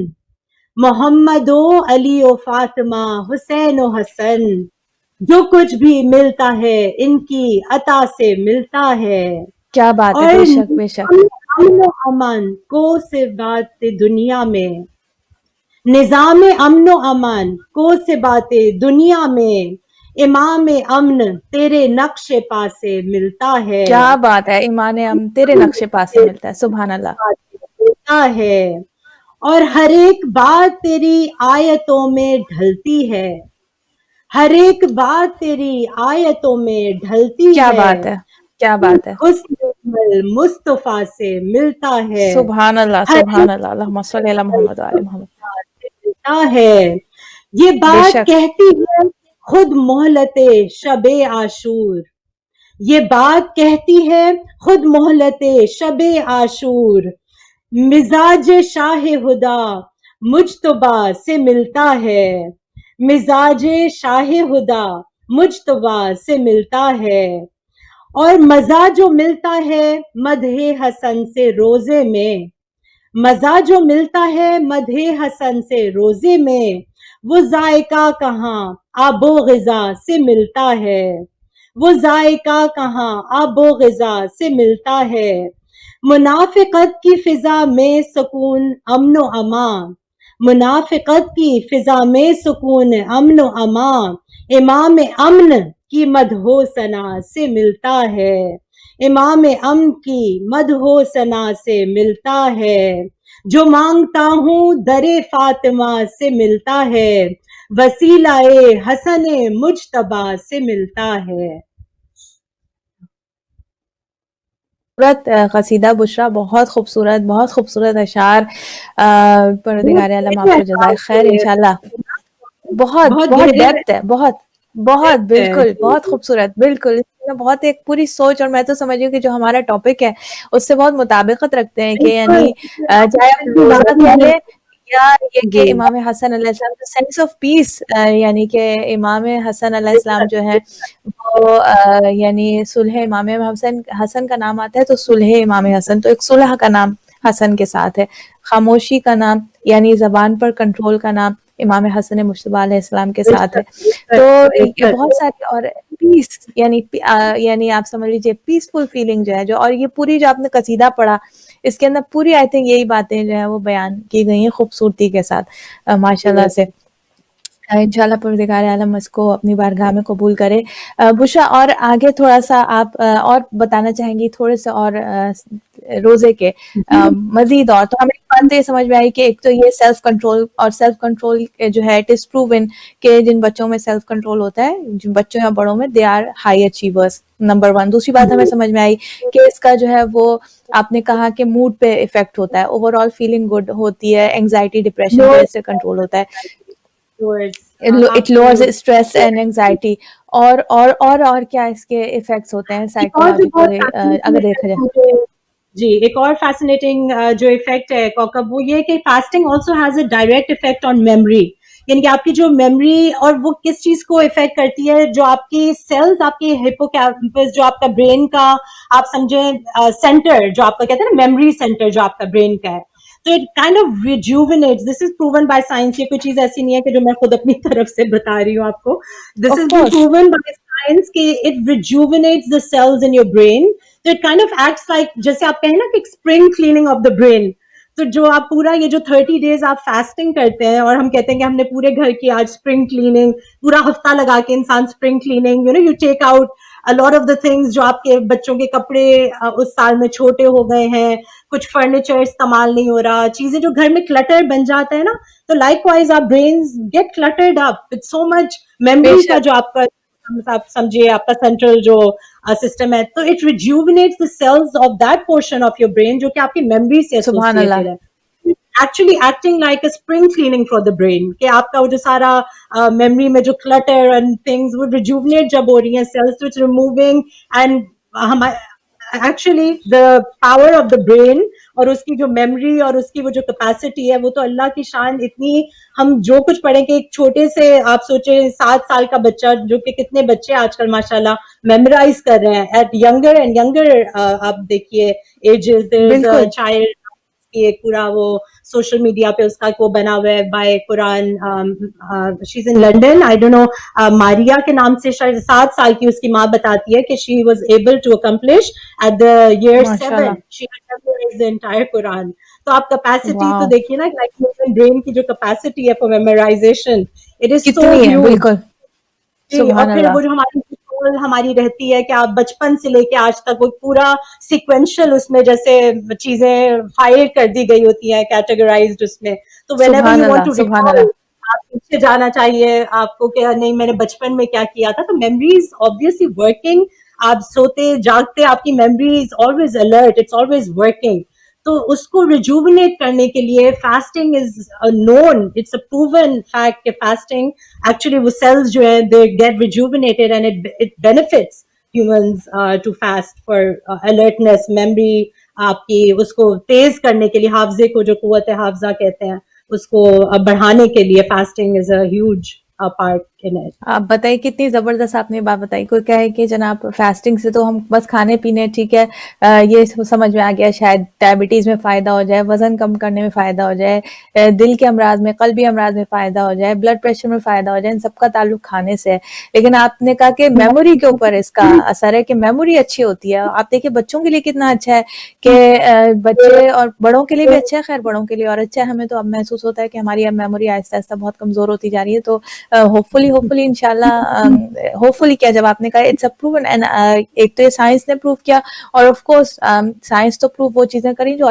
محمد و علی و فاطمہ حسین و حسن, جو کچھ بھی ملتا ہے ان کی عطا سے ملتا ہے. کیا بات ہے, بے شک بے شک. امن و امان کو سے بات دنیا میں, نظام امن و امان کو سے باتیں دنیا میں, امام امن تیرے نقش پا سے ملتا ہے. کیا بات ہے، ایمان ہم تیرے نقش پا سے ملتا ہے. سبحان اللہ. ملتا ہے اور ہر ایک بات تیری آیتوں میں ڈھلتی ہے. ہر ایک بات تیری آیتوں میں ڈھلتی کیا ہے. بات ہے، کیا بات ہے. حسن مصطفیٰ سے ملتا ہے. سبحان اللہ، ہر سبحان اللہ. اللہم صلی علی محمد وعلی محمد. ملتا ہے. یہ بے بات شک. کہتی ہے خود مہلت شب عاشور. یہ بات کہتی ہے خود مہلت شب عاشور. مزاج شاہ ہدا مجتبی سے ملتا ہے. مزاج شاہ ہدا مجتبی سے ملتا ہے. اور مزہ جو ملتا ہے مدح حسن سے روزے میں. مزہ جو ملتا ہے مدح حسن سے روزے میں. وہ ذائقہ کہاں آب و غذا سے ملتا ہے. وہ ذائقہ کہاں آب و غذا سے ملتا ہے. منافقت کی فضا میں سکون امن و امان. منافقت کی فضا میں سکون امن و امان. امام امن کی مدح و ثنا سے ملتا ہے. امام امن کی مدح و ثنا سے ملتا ہے. جو مانگتا ہوں در فاطمہ سے ملتا ہے. وسیلہ حسن مجتبی سے ملتا ہے. خوبصورت قصیدہ بشرا، بہت خوبصورت اشعار. پروردگار عالم آپ کو جزائے خیر انشاءاللہ. بہت بہت بہت گہرے ڈیپتھ ہے، بہت ہے. بالکل بہت خوبصورت. بالکل اس میں بہت ایک پوری سوچ، اور میں تو سمجھ رہی ہوں کہ جو ہمارا ٹاپک ہے اس سے بہت مطابقت رکھتے ہیں کہ یعنی چاہے آپ روزہ کہہ لیں یا یہ کہ جی امام حسن علیہ السلام کا سینس آف پیس، یعنی کہ امام حسن علیہ السلام جو ہے وہ یعنی صلح امام حسن کا نام آتا ہے تو صلح امام حسن، تو ایک صلح کا نام حسن کے ساتھ ہے. خاموشی کا نام یعنی زبان پر کنٹرول کا نام امام حسن مجتبی علیہ السلام کے ساتھ ہے. تو یہ بہت ساری، اور پیس یعنی آپ سمجھ لیجیے پیسفل فیلنگ جو ہے، جو اور یہ پوری جو آپ نے قصیدہ پڑھا اس کے اندر پوری آئی تھنک یہی باتیں جو ہیں وہ بیان کی گئی ہیں خوبصورتی کے ساتھ ماشاءاللہ سے. انشاءاللہ پروردگار عالم اس کو اپنی بارگاہ میں قبول کرے. بشرا اور آگے تھوڑا سا آپ اور بتانا چاہیں گی تھوڑے سے اور روزے کے مزید؟ اور تو ہمیں ایک بات یہ سمجھ میں آئی کہ ایک تو یہ سیلف کنٹرول، اور سیلف کنٹرول جو ہے اٹ از پروون کہ جن بچوں میں سیلف کنٹرول ہوتا ہے، جن بچوں یا بڑوں میں، they are high achievers, number 1. دوسری بات ہمیں سمجھ میں آئی کہ اس کا جو ہے وہ آپ نے کہا کہ موڈ پہ افیکٹ ہوتا ہے، اوور آل فیلنگ گڈ ہوتی ہے، اینگزائٹی ڈپریشن جو اس سے کنٹرول ہوتا ہے. It lowers stress and anxiety. اور کیا اس کے افیکٹس ہوتے ہیں سائیکولوجیکلی اگر دیکھا جائے؟ جی ایک اور فیسنیٹنگ جو افیکٹ ہے کوکب، وہ یہ کہ fasting also has a direct effect on memory. یعنی کہ آپ کی جو میموری، اور وہ کس چیز کو افیکٹ کرتی ہے، جو آپ کی سیلز، آپ کی ہپوکیمپس، جو آپ کا برین کا آپ سمجھیں سینٹر، جو آپ کا کہتے ہیں نا میموری سینٹر جو آپ کا برین کا ہے، تو it kind of rejuvenates. This is proven by science. یہ کوئی چیز ایسی نہیں ہے کہ جو میں خود اپنی طرف سے بتا رہی ہوں آپ کو. This of is been course. Proven by science کہ it rejuvenates the cells in your brain. تو it kind of acts like, جیسے آپ کہیں نا کہ spring cleaning of the brain. تو جو آپ پورا یہ جو 30 days آپ فاسٹنگ کرتے ہیں، اور ہم کہتے ہیں کہ ہم نے پورے گھر کی آج اسپرنگ کلیننگ، پورا ہفتہ لگا کے انسان spring cleaning, you take out a lot of the things. جو آپ کے بچوں کے کپڑے اس سال میں چھوٹے ہو گئے ہیں، کچھ فرنیچر استعمال نہیں ہو رہا، چیزیں جو گھر میں کلٹر بن جاتا ہے نا، تو لائک وائز آپ brains get cluttered up with so much بے میموری کا شک. جو آپ کا آپ سمجھیے آپ کا سینٹرل جو سسٹم ہے، تو it ریجوونیٹس the cells of that portion of your brain جو کہ آپ کی میموری سے سبحان ایسوسیٹڈ اللہ. ہے. Actually acting like a spring cleaning for the brain, کہ آپ کا وہ جو سارا میموری میں جو کلٹر اینڈ تھنگز وہ ریجوونیٹ جب ہو رہی ہیں cells, it's removing. And actually the power of the brain اور اس کی جو میموری اور اس کی وہ جو کیپیسٹی ہے، وہ تو اللہ کی شان اتنی. ہم جو کچھ پڑھیں کہ ایک چھوٹے سے آپ سوچیں 7 سال کا بچہ، جو کہ کتنے بچے آج کل ماشاءاللہ میمورائز کر رہے ہیں ایٹ ینگر اینڈ ینگر. آپ دیکھیے ایجز، دیر از اے بالکل. چائلڈ کی ایک پورا وہ سوشل میڈیا پہ اس کا وہ بنا ہوا ہے by Quran. She is in London, I don't know, Maria کے نام سے، شاید 7 سال کی اس کی ماں بتاتی ہے کہ she was able to accomplish at the year ماشاء 7 اللہ. شی ہیڈ میمورائزڈ دی انٹائر قرآن. تو آپ کیپیسٹی تو واو، دیکھیے نا، لائک برین کی جو کیپیسٹی ہے فار میمورائزیشن، اٹ از سو کتنی ہے. ہیوج. بالکل جی، اور سبحان پھر اللہ. وہ جو ہماری گول ہماری رہتی ہے کہ آپ بچپن سے لے کے آج تک وہ پورا سیکوینشل اس میں جیسے چیزیں فائل کر دی گئی ہوتی ہیں کیٹیگرائزڈ اس میں. تو وین ایور سبحان یو وانٹ اللہ. ٹو سبحان ریکال اللہ. آپ پیچھے جانا چاہیے آپ کو کہ نہیں میں نے بچپن میں کیا کیا تھا. تو میموریز آبویسلی ورکنگ. آپ سوتے جاگتے آپ کی memory is always alert, it's always working. تو اس کو ریجوونیٹ کرنے کے لیے fasting is known, it's a proven fact کہ فاسٹنگ ایکچولی وہ سیلز جو ہیں they get rejuvenated and it benefits humans to fast for alertness, memory آپ کی اس کو تیز کرنے کے لیے, حافظے کو جو قوت حافظہ کہتے ہیں اس کو بڑھانے کے لیے fasting is a huge part in it. آپ بتائیے کتنی زبردست آپ نے بات بتائی. کوئی کہے کہ جناب فاسٹنگ سے تو ہم بس کھانے پینے ٹھیک ہے, یہ سمجھ میں آ گیا شاید ڈائبٹیز میں فائدہ ہو جائے, وزن کم کرنے میں فائدہ ہو جائے, دل کے امراض میں, قلبی امراض میں فائدہ ہو جائے, بلڈ پریشر میں فائدہ ہو جائے, ان سب کا تعلق کھانے سے ہے. لیکن آپ نے کہا کہ میموری کے اوپر اس کا اثر ہے کہ میموری اچھی ہوتی ہے. آپ دیکھیے بچوں کے لیے کتنا اچھا ہے کہ بچے, اور بڑوں کے لیے بھی اچھا ہے, خیر بڑوں کے لیے اور اچھا ہے. ہمیں تو اب محسوس ہوتا ہے کہ ہماری اب میموری آہستہ آہستہ بہت کمزور ہوتی جا رہی ہے. تو ہوپفلی انشاءاللہ, ہوپفلی کیا, جب آپ نے کہا اٹس اے پروون, ایک تو یہ سائنس نے پروو کیا, اور آف کورس سائنس تو پروو وہ چیزیں کری جو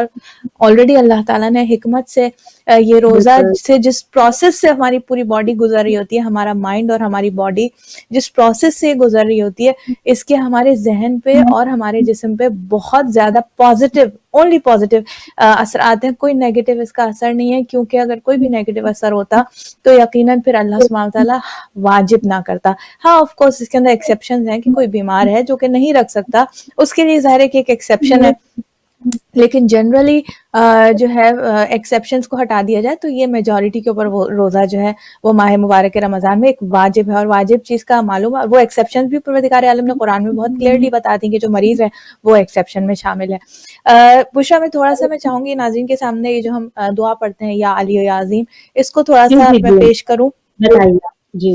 آلریڈی اللہ تعالیٰ نے حکمت سے یہ روزہ سے جس پروسیس سے ہماری پوری باڈی گزر رہی ہوتی ہے, ہمارا مائنڈ اور ہماری باڈی جس پروسیس سے گزر رہی ہوتی ہے, اس کے ہمارے ذہن پہ اور ہمارے جسم پہ بہت زیادہ پازیٹیو, اونلی پازیٹیو اثرات ہیں. کوئی نیگیٹو اس کا اثر نہیں ہے, کیونکہ اگر کوئی بھی نیگیٹو اثر ہوتا تو یقیناً پھر اللہ سبحانہ تعالیٰ واجب نہ کرتا. ہاں آف کورس اس کے اندر ایکسیپشنز ہیں کہ کوئی بیمار ہے جو کہ نہیں رکھ سکتا, اس کے لیے ظاہر ہے کہ ایک ایکسیپشن ہے, لیکن جنرلی جو ہے ایکسیپشنز کو ہٹا دیا جائے تو یہ میجورٹی کے اوپر وہ روزہ جو ہے وہ ماہ مبارک رمضان میں ایک واجب ہے. اور واجب چیز کا معلوم ہے, وہ ایکسیپشنز بھی پروردگار عالم نے قرآن میں بہت کلیئرلی بتا دی کہ جو مریض ہے وہ ایکسیپشن میں شامل ہے. بشرا میں تھوڑا سا میں چاہوں گی ناظرین کے سامنے یہ جو ہم دعا پڑھتے ہیں یا علی یا عظیم, اس کو تھوڑا سا میں پیش کروں. جی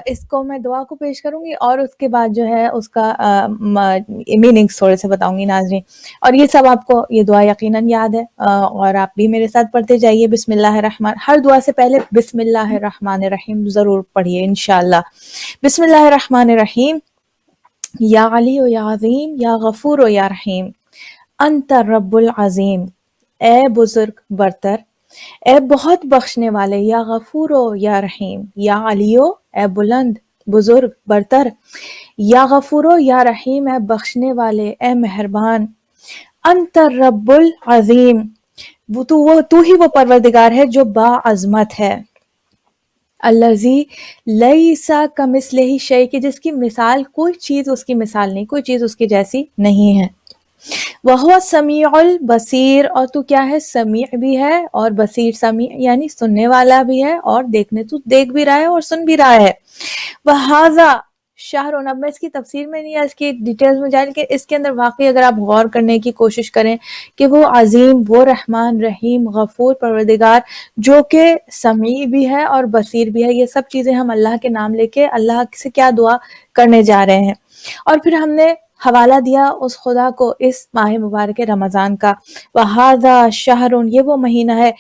اس کو میں دعا کو پیش کروں گی اور اس کے بعد جو ہے اس کا میننگز تھوڑے سے بتاؤں گی ناظرین. اور یہ سب آپ کو یہ دعا یقیناً یاد ہے, اور آپ بھی میرے ساتھ پڑھتے جائیے. بسم اللہ الرحمن, ہر دعا سے پہلے بسم اللہ الرحمن الرحیم ضرور پڑھیے انشاءاللہ. بسم اللہ الرحمن الرحیم. یا علی و یا عظیم یا غفور و یا رحیم, انت رب العظیم, اے بزرگ برتر, اے بہت بخشنے والے, یا غفور و یا رحیم, یا علیو اے بلند بزرگ برتر, یا غفور و یا رحیم اے بخشنے والے اے مہربان, انت رب العظیم, تو ہی وہ پروردگار ہے جو با عظمت ہے, الذی لیس کمثلہ شیء, کہ جس کی مثال کوئی چیز اس کی مثال نہیں, کوئی چیز اس کی جیسی نہیں ہے. وَهُوَ السَّمِيعُ الْبَصِيرُ, اور تو کیا ہے, سمیع بھی ہے اور بصیر, سمیع یعنی سننے والا بھی ہے اور دیکھنے تو دیکھ بھی رہا ہے اور سن بھی رہا ہے. وَهَذَا شہر, اب میں اس کی تفسیر میں نہیں, اس کی ڈیٹیلز میں جائے, کہ اس کے اندر واقعی اگر آپ غور کرنے کی کوشش کریں کہ وہ عظیم, وہ رحمان, رحیم, غفور پروردگار جو کہ سمیع بھی ہے اور بصیر بھی ہے, یہ سب چیزیں ہم اللہ کے نام لے کے اللہ سے کیا دعا کرنے جا رہے ہیں. اور پھر ہم نے حوالہ دیا اس خدا کو اس ماہ مبارک رمضان کا. وَهَذَا شَهْرٌ, یہ وہ مہینہ ہے,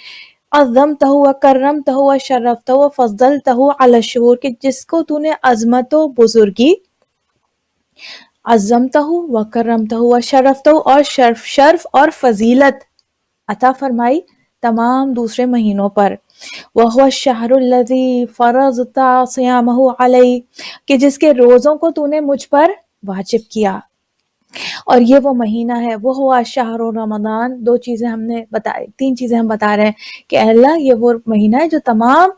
عظمتہ و کرمتہ و شرفتہ و فضلتہ علی الشہور, کہ جس کو تو نے عظمت و بزرگی, عظمتہ و کرمتہ و شرفتہ, اور شرف اور فضیلت عطا فرمائی تمام دوسرے مہینوں پر. وَهُوَ الشَّهْرُ الَّذِي فَرَضْتَ صِيَامَهُ عَلَيَّ, کہ جس کے روزوں کو تو نے مجھ پر واجب کیا. اور یہ وہ مہینہ ہے, وہ ہوا شہر رمضان, دو چیزیں ہم نے بتائی, تین چیزیں ہم بتا رہے ہیں کہ اللہ یہ وہ مہینہ ہے جو تمام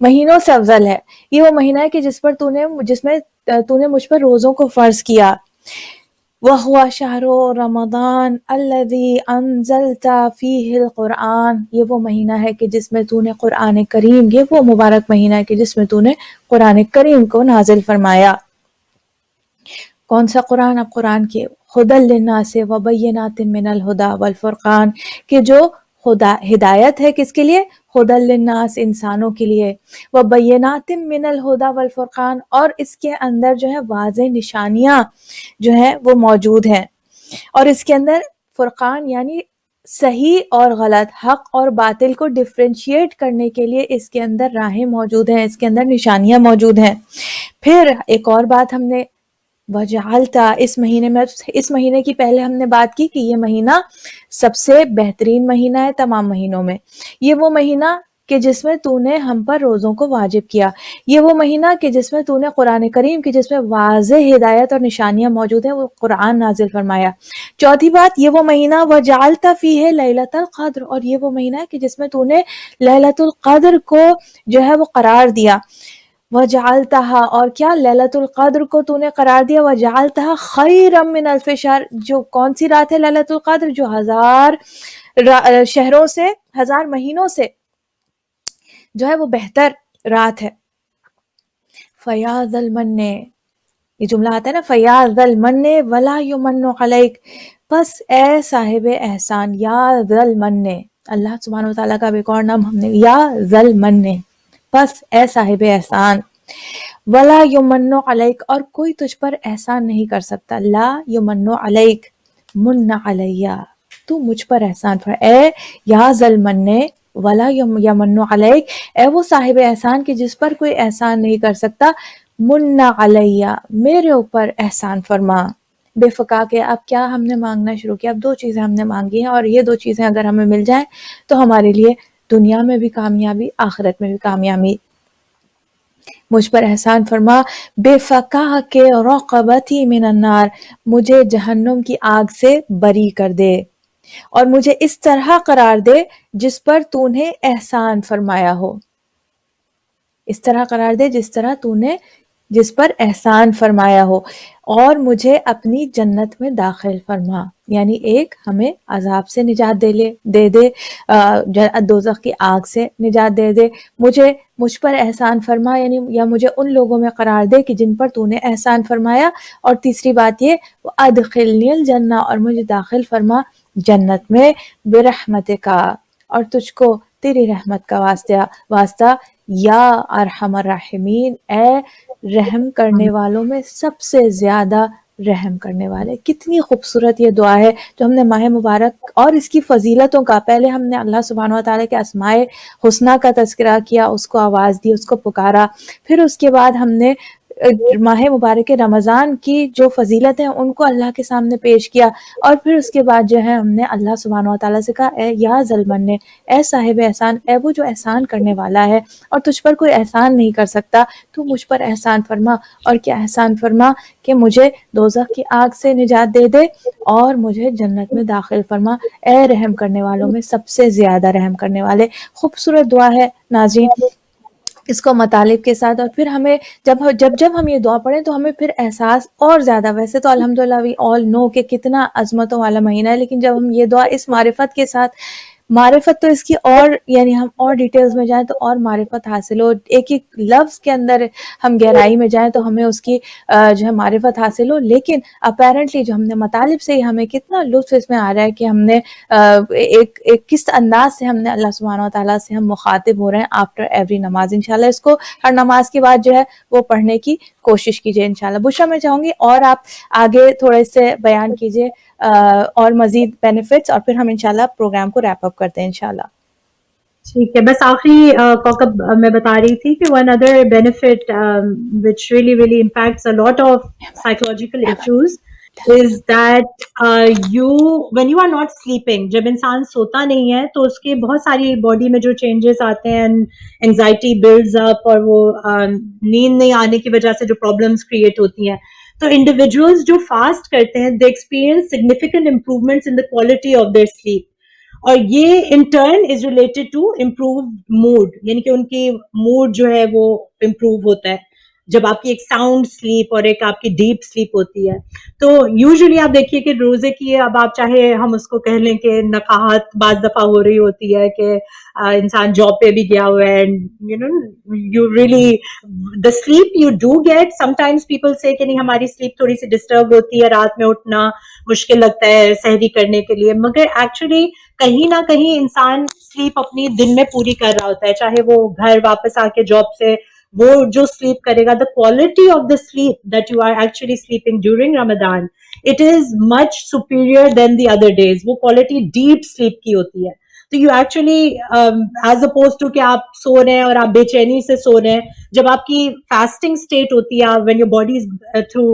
مہینوں سے افضل ہے. یہ وہ مہینہ ہے کہ جس میں تو نے مجھ پر روزوں کو فرض کیا. وَهُوَ شَهْرُ رَمَضَانَ الَّذِي أَنزَلْتَ فِيهِ الْقُرْآنَ, یہ وہ مہینہ ہے کہ جس میں تو نے قرآن کریم, یہ وہ مبارک مہینہ ہے کہ جس میں تو نے قرآن کریم کو نازل فرمایا. کون سا قرآن؟ اب قرآن کے ہدی للناس وبینات من الہدی والفرقان, کہ جو ہدایت ہے کس کے لیے, ہدی للناس, انسانوں کے لیے, وبینات من الہدی والفرقان, اور اس کے اندر جو ہے واضح نشانیاں جو ہیں وہ موجود ہیں, اور اس کے اندر فرقان یعنی صحیح اور غلط، حق اور باطل کو ڈفرینشیٹ کرنے کے لیے اس کے اندر راہیں موجود ہیں، اس کے اندر نشانیاں موجود ہیں۔ پھر ایک اور بات ہم نے وجعلتا، اس مہینے کی پہلے ہم نے بات کی کہ یہ مہینہ سب سے بہترین مہینہ ہے تمام مہینوں میں، یہ وہ مہینہ کہ جس میں تو نے ہم پر روزوں کو واجب کیا، یہ وہ مہینہ کہ جس میں تو نے قرآن کریم کی جس میں واضح ہدایت اور نشانیاں موجود ہیں وہ قرآن نازل فرمایا۔ چوتھی بات، یہ وہ مہینہ وجعلت فیہ لیلۃ القدر، اور یہ وہ مہینہ ہے کہ جس میں تو نے لیلۃ القدر کو جو ہے وہ قرار دیا۔ وجعلتہا، اور کیا، لیلۃ القدر کو تو نے قرار دیا، وجعلتہا خیرا من الف شہر، جو کون سی رات ہے لیلۃ القدر، جو 1000 شہروں سے، 1000 مہینوں سے جو ہے وہ بہتر رات ہے۔ فیا ذا المن، یہ جملہ آتا ہے نا، فیا ذا المن ولا یمن علیک، بس اے صاحب احسان، یا ذا المن، اللہ سبحانہ وتعالیٰ کا ایک اور نام ہم نے، یا ذا المن، بس اے صاحب احسان، ولا یمن علیک، اور کوئی تجھ پر احسان نہیں کر سکتا، لا یمن علیک، من علیہ، تو مجھ پر احسان پر، اے یا ذا المن ولا یمن علیک، اے وہ صاحب احسان کہ جس پر کوئی احسان نہیں کر سکتا، من علیہ، میرے اوپر احسان فرما۔ بے فقا کے اب کیا ہم نے مانگنا شروع کیا، اب 2 چیزیں ہم نے مانگی ہیں، اور یہ 2 چیزیں اگر ہمیں مل جائیں تو ہمارے لیے دنیا میں بھی کامیابی، آخرت میں بھی کامیابی۔ مجھ پر احسان فرما، بے فقا کے رقبتی من النار، مجھے جہنم کی آگ سے بری کر دے، اور مجھے اس طرح قرار دے جس پر تو نے احسان فرمایا ہو، اس طرح قرار دے جس طرح تو نے جس پر احسان فرمایا ہو، اور مجھے اپنی جنت میں داخل فرما، یعنی ایک ہمیں عذاب سے نجات دے دے، دوزخ کی آگ سے نجات دے دے، مجھ پر احسان فرما، یعنی یا مجھے ان لوگوں میں قرار دے کہ جن پر تو نے احسان فرمایا، اور تیسری بات یہ ادخلنی الجنہ، اور مجھے داخل فرما جنت میں، برحمتک، اور تجھ کو تیری رحمت کا واسطہ، یا ارحم الراحمین، اے رحم کرنے والوں میں سب سے زیادہ رحم کرنے والے۔ کتنی خوبصورت یہ دعا ہے جو ہم نے ماہ مبارک اور اس کی فضیلتوں کا، پہلے ہم نے اللہ سبحانہ وتعالیٰ کے اسماء حسنیٰ کا تذکرہ کیا، اس کو آواز دی، اس کو پکارا، پھر اس کے بعد ہم نے ماہ مبارک رمضان کی جو فضیلت ہیں ان کو اللہ کے سامنے پیش کیا، اور پھر اس کے بعد جو ہے ہم نے اللہ سبحانہ وتعالیٰ سے کہا، اے یا ذا المن، اے صاحب احسان، اے وہ جو احسان کرنے والا ہے اور تجھ پر کوئی احسان نہیں کر سکتا، تو مجھ پر احسان فرما، اور کیا احسان فرما کہ مجھے دوزخ کی آگ سے نجات دے دے اور مجھے جنت میں داخل فرما، اے رحم کرنے والوں میں سب سے زیادہ رحم کرنے والے۔ خوبصورت دعا ہے ناظرین، اس کو مطالب کے ساتھ، اور پھر ہمیں جب ہم یہ دعا پڑھیں تو ہمیں پھر احساس اور زیادہ، ویسے تو الحمدللہ وی آل نو کہ کتنا عظمتوں والا مہینہ ہے، لیکن جب ہم یہ دعا اس معرفت کے ساتھ، معرفت تو اس کی اور یعنی ہم اور ڈیٹیلز میں جائیں تو اور معرفت حاصل ہو، ایک ایک لفظ کے اندر ہم گہرائی میں جائیں تو ہمیں اس کی جو ہے معرفت حاصل ہو، لیکن اپیرنٹلی جو ہم نے مطالب سے ہی ہمیں کتنا لطف اس میں آ رہا ہے کہ ہم نے ایک کس انداز سے ہم نے اللہ سبحانہ وتعالیٰ سے ہم مخاطب ہو رہے ہیں آفٹر ایوری نماز۔ انشاءاللہ اس کو ہر نماز کے بعد جو ہے وہ پڑھنے کی کوشش کیجئے انشاءاللہ۔ بشرا میں چاہوں گی اور آپ آگے تھوڑے سے بیان کیجئے اور مزید بینیفٹس، اور پھر ہم انشاءاللہ پروگرام کو ریپ اپ کرتے ہیں انشاءاللہ۔ ٹھیک ہے، بس آخری کوکب میں بتا رہی تھی کہ one other benefit which really impacts a lot of psychological issues is that when you are not sleeping، جب انسان سوتا نہیں ہے تو اس کے بہت ساری باڈی میں جو چینجز آتے ہیں، انزائٹی بلڈز اپ، اور وہ نیند نہیں آنے کی وجہ سے جو پرابلمس کریٹ ہوتی ہیں، تو انڈیویجولس جو فاسٹ کرتے ہیں they experience significant improvements in the quality of their sleep، اور یہ in turn is related to improve mood, یعنی کہ ان کی موڈ جو ہے وہ امپروو ہوتا ہے جب آپ کی ایک ساؤنڈ سلیپ اور ایک آپ کی ڈیپ سلیپ ہوتی ہے۔ تو یوزلی آپ دیکھیے کہ روزے کی، اب آپ چاہے ہم اس کو کہہ لیں کہ نقاہت بعض دفعہ ہو رہی ہوتی ہے کہ انسان جاب پہ بھی گیا ہوا ہے، you really the sleep you do get sometimes people say کہ نہیں ہماری سلیپ تھوڑی سی ڈسٹرب ہوتی ہے، رات میں اٹھنا مشکل لگتا ہے سحری کرنے کے لیے، مگر ایکچولی کہیں نہ کہیں انسان سلیپ اپنی دن میں پوری کر رہا ہوتا ہے، چاہے وہ گھر واپس آ کے جاب سے وہ جو sleep کرے گا, the quality of the sleep that you are actually sleeping during Ramadan, it is much superior than the other days. وہ quality deep sleep کی ہوتی ہے. تو you actually as oppose to کہ آپ سو رہے ہیں اور آپ بے چینی سے سو رہے ہیں, جب آپ کی فاسٹنگ اسٹیٹ ہوتی ہے, when your body is through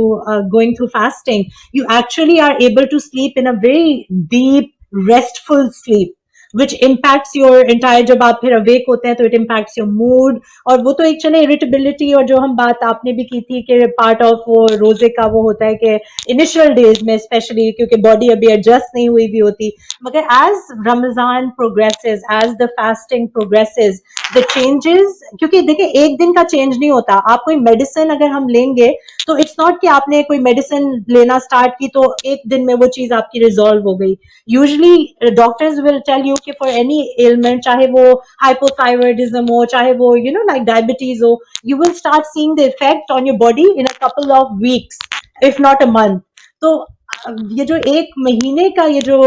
going through fasting, you actually are able to sleep in a very deep restful sleep which impacts your entire, جب آپ پھر اویک ہوتے ہیں تو it impacts your mood. اور وہ تو ایک چلے irritability, اور جو ہم بات آپ نے بھی کی تھی کہ پارٹ آف وہ روزے کا وہ ہوتا ہے کہ انیشیل ڈیز میں اسپیشلی کیونکہ باڈی ابھی ایڈجسٹ نہیں ہوئی بھی ہوتی, مگر as Ramzan progresses, as the fasting progresses, the changes, کیونکہ دیکھیں ایک دن کا چینج نہیں ہوتا. آپ کوئی میڈیسن اگر ہم لیں گے تو اٹس ناٹ کہ آپ نے کوئی میڈیسن لینا اسٹارٹ کی تو ایک دن میں وہ چیز آپ کی ریزالو ہو گئی. Usually doctors will tell you کہ فار اینی ایلمنٹ, چاہے وہ ہائپوتھائرائڈزم ہو, چاہے وہ لائک ڈائبٹیز ہو, you will start seeing the effect on your body in a couple of weeks if not a month. تو یہ جو ایک مہینے کا یہ جو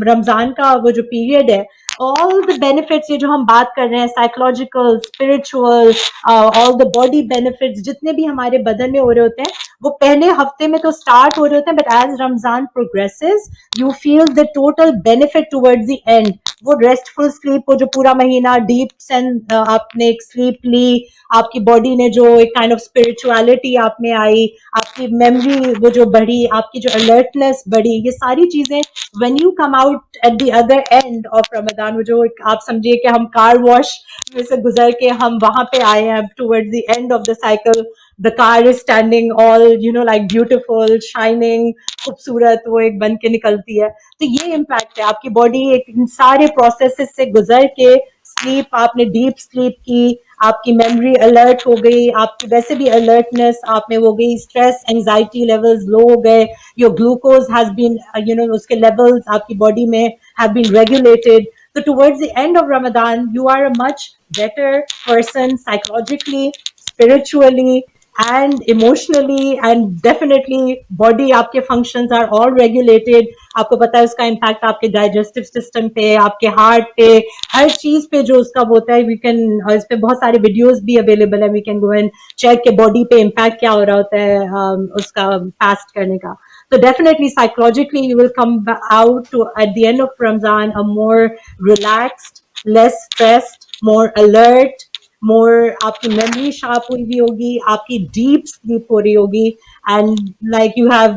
رمضان کا وہ جو پیریڈ ہے, all the benefits, یہ جو ہم بات کر رہے ہیں psychological, spiritual, all the body benefits جتنے بھی ہمارے بدن میں ہو رہے ہوتے ہیں, وہ پہلے ہفتے میں تو اسٹارٹ ہو رہے ہوتے ہیں, but as Ramzan progresses you feel the total benefit towards the end. وہ ریسٹفل سلیپ, وہ جو پورا مہینہ ڈیپ آپ نے ایک سلیپ لی, آپ کی باڈی نے جو ایک کائنڈ آف اسپرچولیٹی آپ میں آئی, آپ کی میموری وہ جو بڑھی, آپ کی جو الرٹنس بڑھی, یہ ساری چیزیں when you come out at the other end of Ramadan, وہ جو آپ سمجھیے کہ ہم کار واش میں سے گزر کے ہم وہاں پہ آئے ہیں towards the end of the cycle, the car is standing all like beautiful, shining, خوبصورت, وہ ایک بن کے نکلتی ہے. تو یہ امپیکٹ ہے, آپ کی باڈی ایک ان سارے پروسیسز سے گزر کے سلیپ, آپ نے ڈیپ سلیپ کی, آپ کی میموری الرٹ ہو گئی, آپ کی ویسے بھی الرٹنس آپ میں ہو گئی, اسٹریس اینگزائٹی لیولز لو ہو گئے, یور گلوکوز ہیز بین اس کے لیولز آپ کی باڈی میں have been regulated. So towards the end of Ramadan, you are a much better person psychologically, spiritually, and emotionally, and definitely body آپ کے functions are all regulated. آپ کو پتا ہے اس کا امپیکٹ آپ کے digestive system پہ, آپ کے ہارٹ پہ, ہر چیز پہ جو اس کا ہوتا ہے. we can اس پہ بہت سارے ویڈیوز بھی اویلیبل ہیں, we can go and check کہ باڈی پہ امپیکٹ کیا ہو رہا ہوتا ہے اس کا فاسٹ کرنے کا. So definitely psychologically you will come out to at the end of Ramzan a more relaxed, less stressed, more alert, more آپ کی میموری شارپ ہوئی بھی ہوگی, آپ کی ڈیپ سلیپ ہو رہی ہوگی, and like you have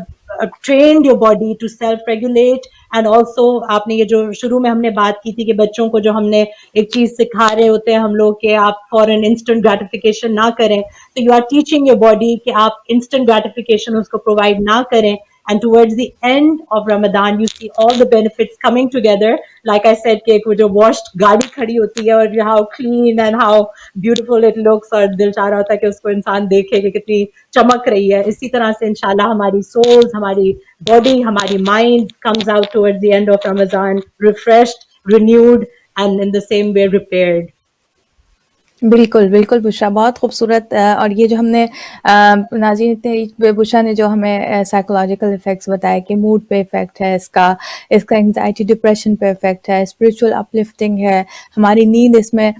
trained your body to self regulate. and also آپ نے یہ جو شروع میں ہم نے بات کی تھی کہ بچوں کو جو ہم نے ایک چیز سکھا رہے ہوتے ہیں ہم لوگ کہ آپ فوراً انسٹنٹ گریٹیفیکیشن نہ کریں, تو you are teaching your body کہ آپ انسٹنٹ گریٹیفیکیشن اس کو پرووائڈ نہ کریں. And towards the end of Ramadan, you see all the benefits coming together. Like I said, کہ وہ جو washed گاڑی کھڑی ہوتی ہے اور how clean and how beautiful it looks, اور دل چاہ رہا ہوتا ہے کہ اس کو انسان دیکھے کہ کتنی چمک رہی ہے. اسی طرح سے انشاءاللہ ہماری souls, ہماری body, ہماری mind comes out towards the end of Ramadan refreshed, renewed, and in the same way repaired. بالکل بالکل بشرا, بہت خوبصورت. اور یہ جو ہم نے ناظرین بشرا نے جو ہمیں سائیکولوجیکل افیکٹس بتائے کہ موڈ پہ افیکٹ ہے اس کا انگزائٹی ڈپریشن پہ افیکٹ ہے, اسپریچول اپلفٹنگ ہے, ہماری نیند اس میں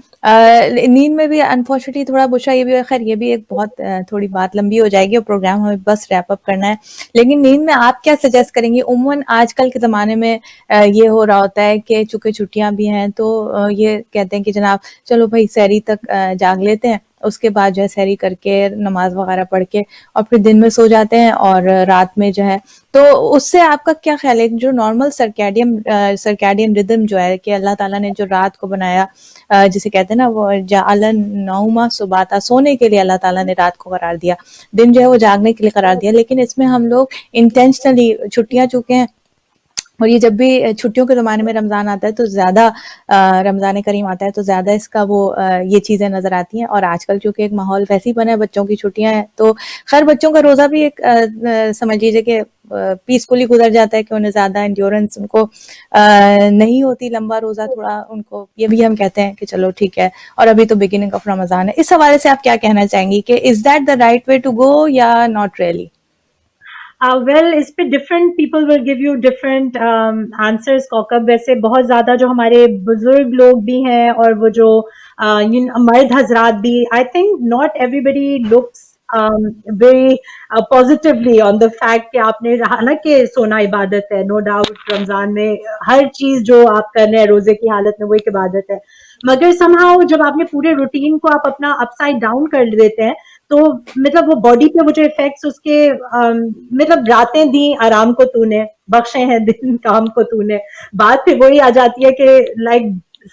نیند میں بھی انفارچونیٹلی تھوڑا بشرا یہ بھی, خیر یہ بھی ایک بہت تھوڑی بات لمبی ہو جائے گی اور پروگرام ہمیں بس ریپ اپ کرنا ہے, لیکن نیند میں آپ کیا سجیسٹ کریں گے؟ عموماً آج کل کے زمانے میں یہ ہو رہا ہوتا ہے کہ چونکہ چھٹیاں بھی ہیں تو یہ کہتے ہیں کہ جناب چلو بھائی سحری تک جاگ لیتے ہیں, اس کے بعد جو ہے سحری کر کے نماز وغیرہ پڑھ کے اور پھر دن میں سو جاتے ہیں اور رات میں جو ہے. تو اس سے آپ کا کیا خیال ہے؟ جو نارمل سرکیڈین ردم جو ہے کہ اللہ تعالیٰ نے جو رات کو بنایا, جسے کہتے ہیں نا وہ جعل النوم سباتا, سونے کے لیے اللہ تعالیٰ نے رات کو قرار دیا, دن جو ہے وہ جاگنے کے لیے قرار دیا, لیکن اس میں ہم لوگ انٹینشنلی چھٹیاں چکے ہیں, اور یہ جب بھی چھٹیوں کے زمانے میں رمضان آتا ہے تو زیادہ رمضان کریم آتا ہے تو زیادہ اس کا وہ یہ چیزیں نظر آتی ہیں. اور آج کل چونکہ ایک ماحول ویسے ہی بنا ہے, بچوں کی چھٹیاں ہیں, تو خیر بچوں کا روزہ بھی ایک سمجھ لیجیے کہ پیسفلی گزر جاتا ہے کہ انہیں زیادہ انڈیورنس ان کو نہیں ہوتی, لمبا روزہ تھوڑا ان کو, یہ بھی ہم کہتے ہیں کہ چلو ٹھیک ہے, اور ابھی تو بگننگ آف رمضان ہے. اس حوالے سے آپ کیا کہنا چاہیں گی کہ is that the right way to go یا ناٹ ریئلی؟ ویل اس پہ different people will give you different answers. Kaukab ویسے بہت زیادہ جو ہمارے بزرگ لوگ بھی ہیں اور وہ جو مرد حضرات بھی, I think not everybody looks very positively on the fact کہ آپ نے, حالانکہ سونا عبادت ہے, نو ڈاؤٹ رمضان میں ہر چیز جو آپ کر رہے ہیں روزے کی حالت میں وہ ایک عبادت ہے, مگر somehow جب آپ نے پورے روٹین کو آپ اپنا اپ سائڈ ڈاؤن کر دیتے ہیں تو مطلب وہ باڈی پہ وہ جو افیکٹس اس کے, مطلب راتیں دی آرام کو تو نے, بخشے ہیں دن کام کو تو نے, بات پھر وہی آ جاتی ہے کہ لائک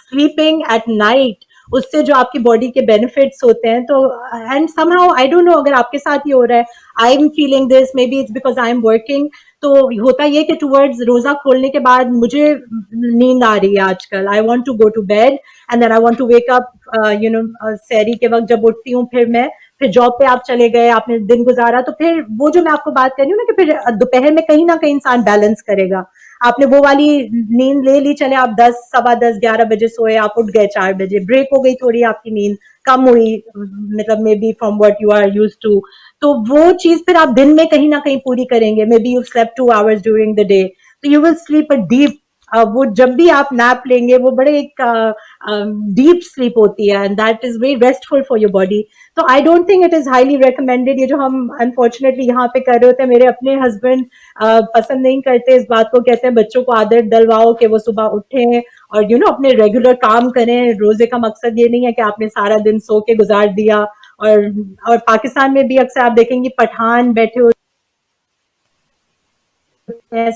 سلیپنگ ایٹ نائٹ, اس سے جو آپ کی باڈی کے بینیفٹس ہوتے ہیں. تو and some how I don't know اگر آپ کے ساتھ ہی ہو رہا ہے, I am feeling this, maybe it's because I am working. تو ہوتا یہ کہ ٹورڈز روزہ کھولنے کے بعد مجھے نیند آ رہی ہے آج کل, I want to go to bed and then I want to wake up, سحری کے وقت جب اٹھتی ہوں پھر جاب پہ آپ چلے گئے, آپ نے دن گزارا, تو پھر وہ جو میں آپ کو بات کر رہی ہوں نا کہ پھر دوپہر میں کہیں نہ کہیں انسان بیلنس کرے گا. آپ نے وہ والی نیند لے لی, چلے آپ 10, 10:15, 11 بجے سوئے, آپ اٹھ گئے 4 بجے, بریک ہو گئی تھوڑی آپ کی نیند, کم ہوئی, مطلب maybe from what you are used to, تو وہ چیز پھر آپ دن میں کہیں نہ کہیں پوری کریں گے. Maybe you sleep 2 hours during the day, تو you will sleep a deep, وہ جب بھی آپ نیپ لیں گے وہ بڑے ایک ڈیپ سلیپ ہوتی ہے, and that is very restful for your body. تو I don't think it is highly recommended. یہ جو ہم انفارچونیٹلی یہاں پہ کر رہے ہوتے ہیں, میرے اپنے ہسبینڈ پسند نہیں کرتے اس بات کو, کہتے ہیں بچوں کو عادت ڈلواؤ کہ وہ صبح اٹھیں اور اپنے ریگولر کام کریں. روزے کا مقصد یہ نہیں ہے کہ آپ نے سارا دن سو کے گزار دیا. اور پاکستان میں بھی اکثر آپ دیکھیں گے پٹھان بیٹھے ہوئے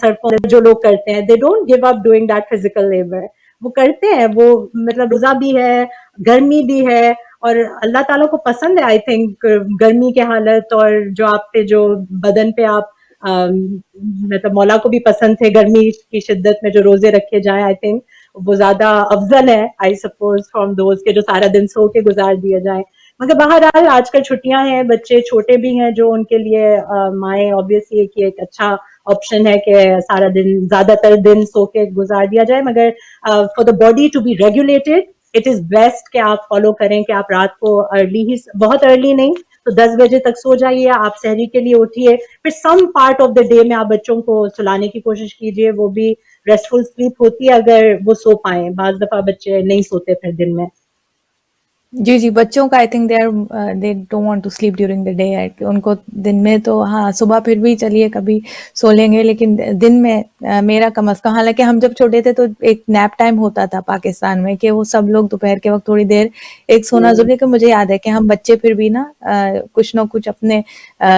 سڑکوں جو لوگ کرتے ہیں, they don't give up doing that physical labour. وہ کرتے ہیں, وہ مطلب روزہ بھی ہے, گرمی بھی ہے, اور اللہ تعالیٰ کو پسند ہے آئی تھنک گرمی کے حالت, اور جو آپ پہ جو بدن پہ آپ مطلب مولا کو بھی پسند تھے گرمی کی شدت میں جو روزے رکھے جائیں. آئی تھنک وہ زیادہ افضل ہے آئی سپوز فرام دوز کے جو سارا دن سو کے گزار دیا جائے. مگر بہرحال آج کل چھٹیاں ہیں, بچے چھوٹے بھی ہیں, جو ان کے لیے مائیں آبویسلی ایک اچھا آپشن ہے کہ سارا دن, زیادہ تر دن سو کے گزار دیا جائے. مگر for the body to be regulated it is best کہ آپ فالو کریں کہ آپ رات کو ارلی ہی, بہت ارلی نہیں تو 10 بجے تک سو جائیے, آپ سحری کے لیے اٹھیے, پھر some part of the day میں آپ بچوں کو سلانے کی کوشش کیجیے, وہ بھی ریسٹفل سلیپ ہوتی ہے اگر وہ سو پائیں. بعض دفعہ بچے نہیں سوتے پھر دن میں. جی جی, بچوں کا I think they don't want to sleep during the day. ان کو دن میں تو ہاں صبح پھر بھی چلیے کبھی سو لیں گے, لیکن دن میں میرا کم از کم, حالانکہ ہم جب چھوٹے تھے تو ایک نیپ ٹائم ہوتا تھا پاکستان میں کہ وہ سب لوگ دوپہر کے وقت تھوڑی دیر ایک سونا ضروری. کہ مجھے یاد ہے کہ ہم بچے پھر بھی نا کچھ نہ کچھ اپنے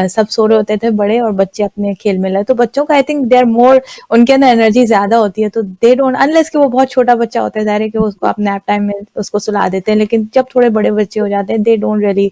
سب سو رہے ہوتے تھے بڑے, اور بچے اپنے کھیل میں لگے. تو بچوں کا I think they are more, ان کے اندر انرجی زیادہ ہوتی ہے, تو دے ڈونٹ, انلیس کہ وہ بہت چھوٹا بچہ ہوتا ہے ظاہر ہے کہ اس کو آپ نیپ ٹائم میں اس کو سلا دیتے ہیں, لیکن جب تھوڑے بڑے بچے ہو جاتے ہیں they don't really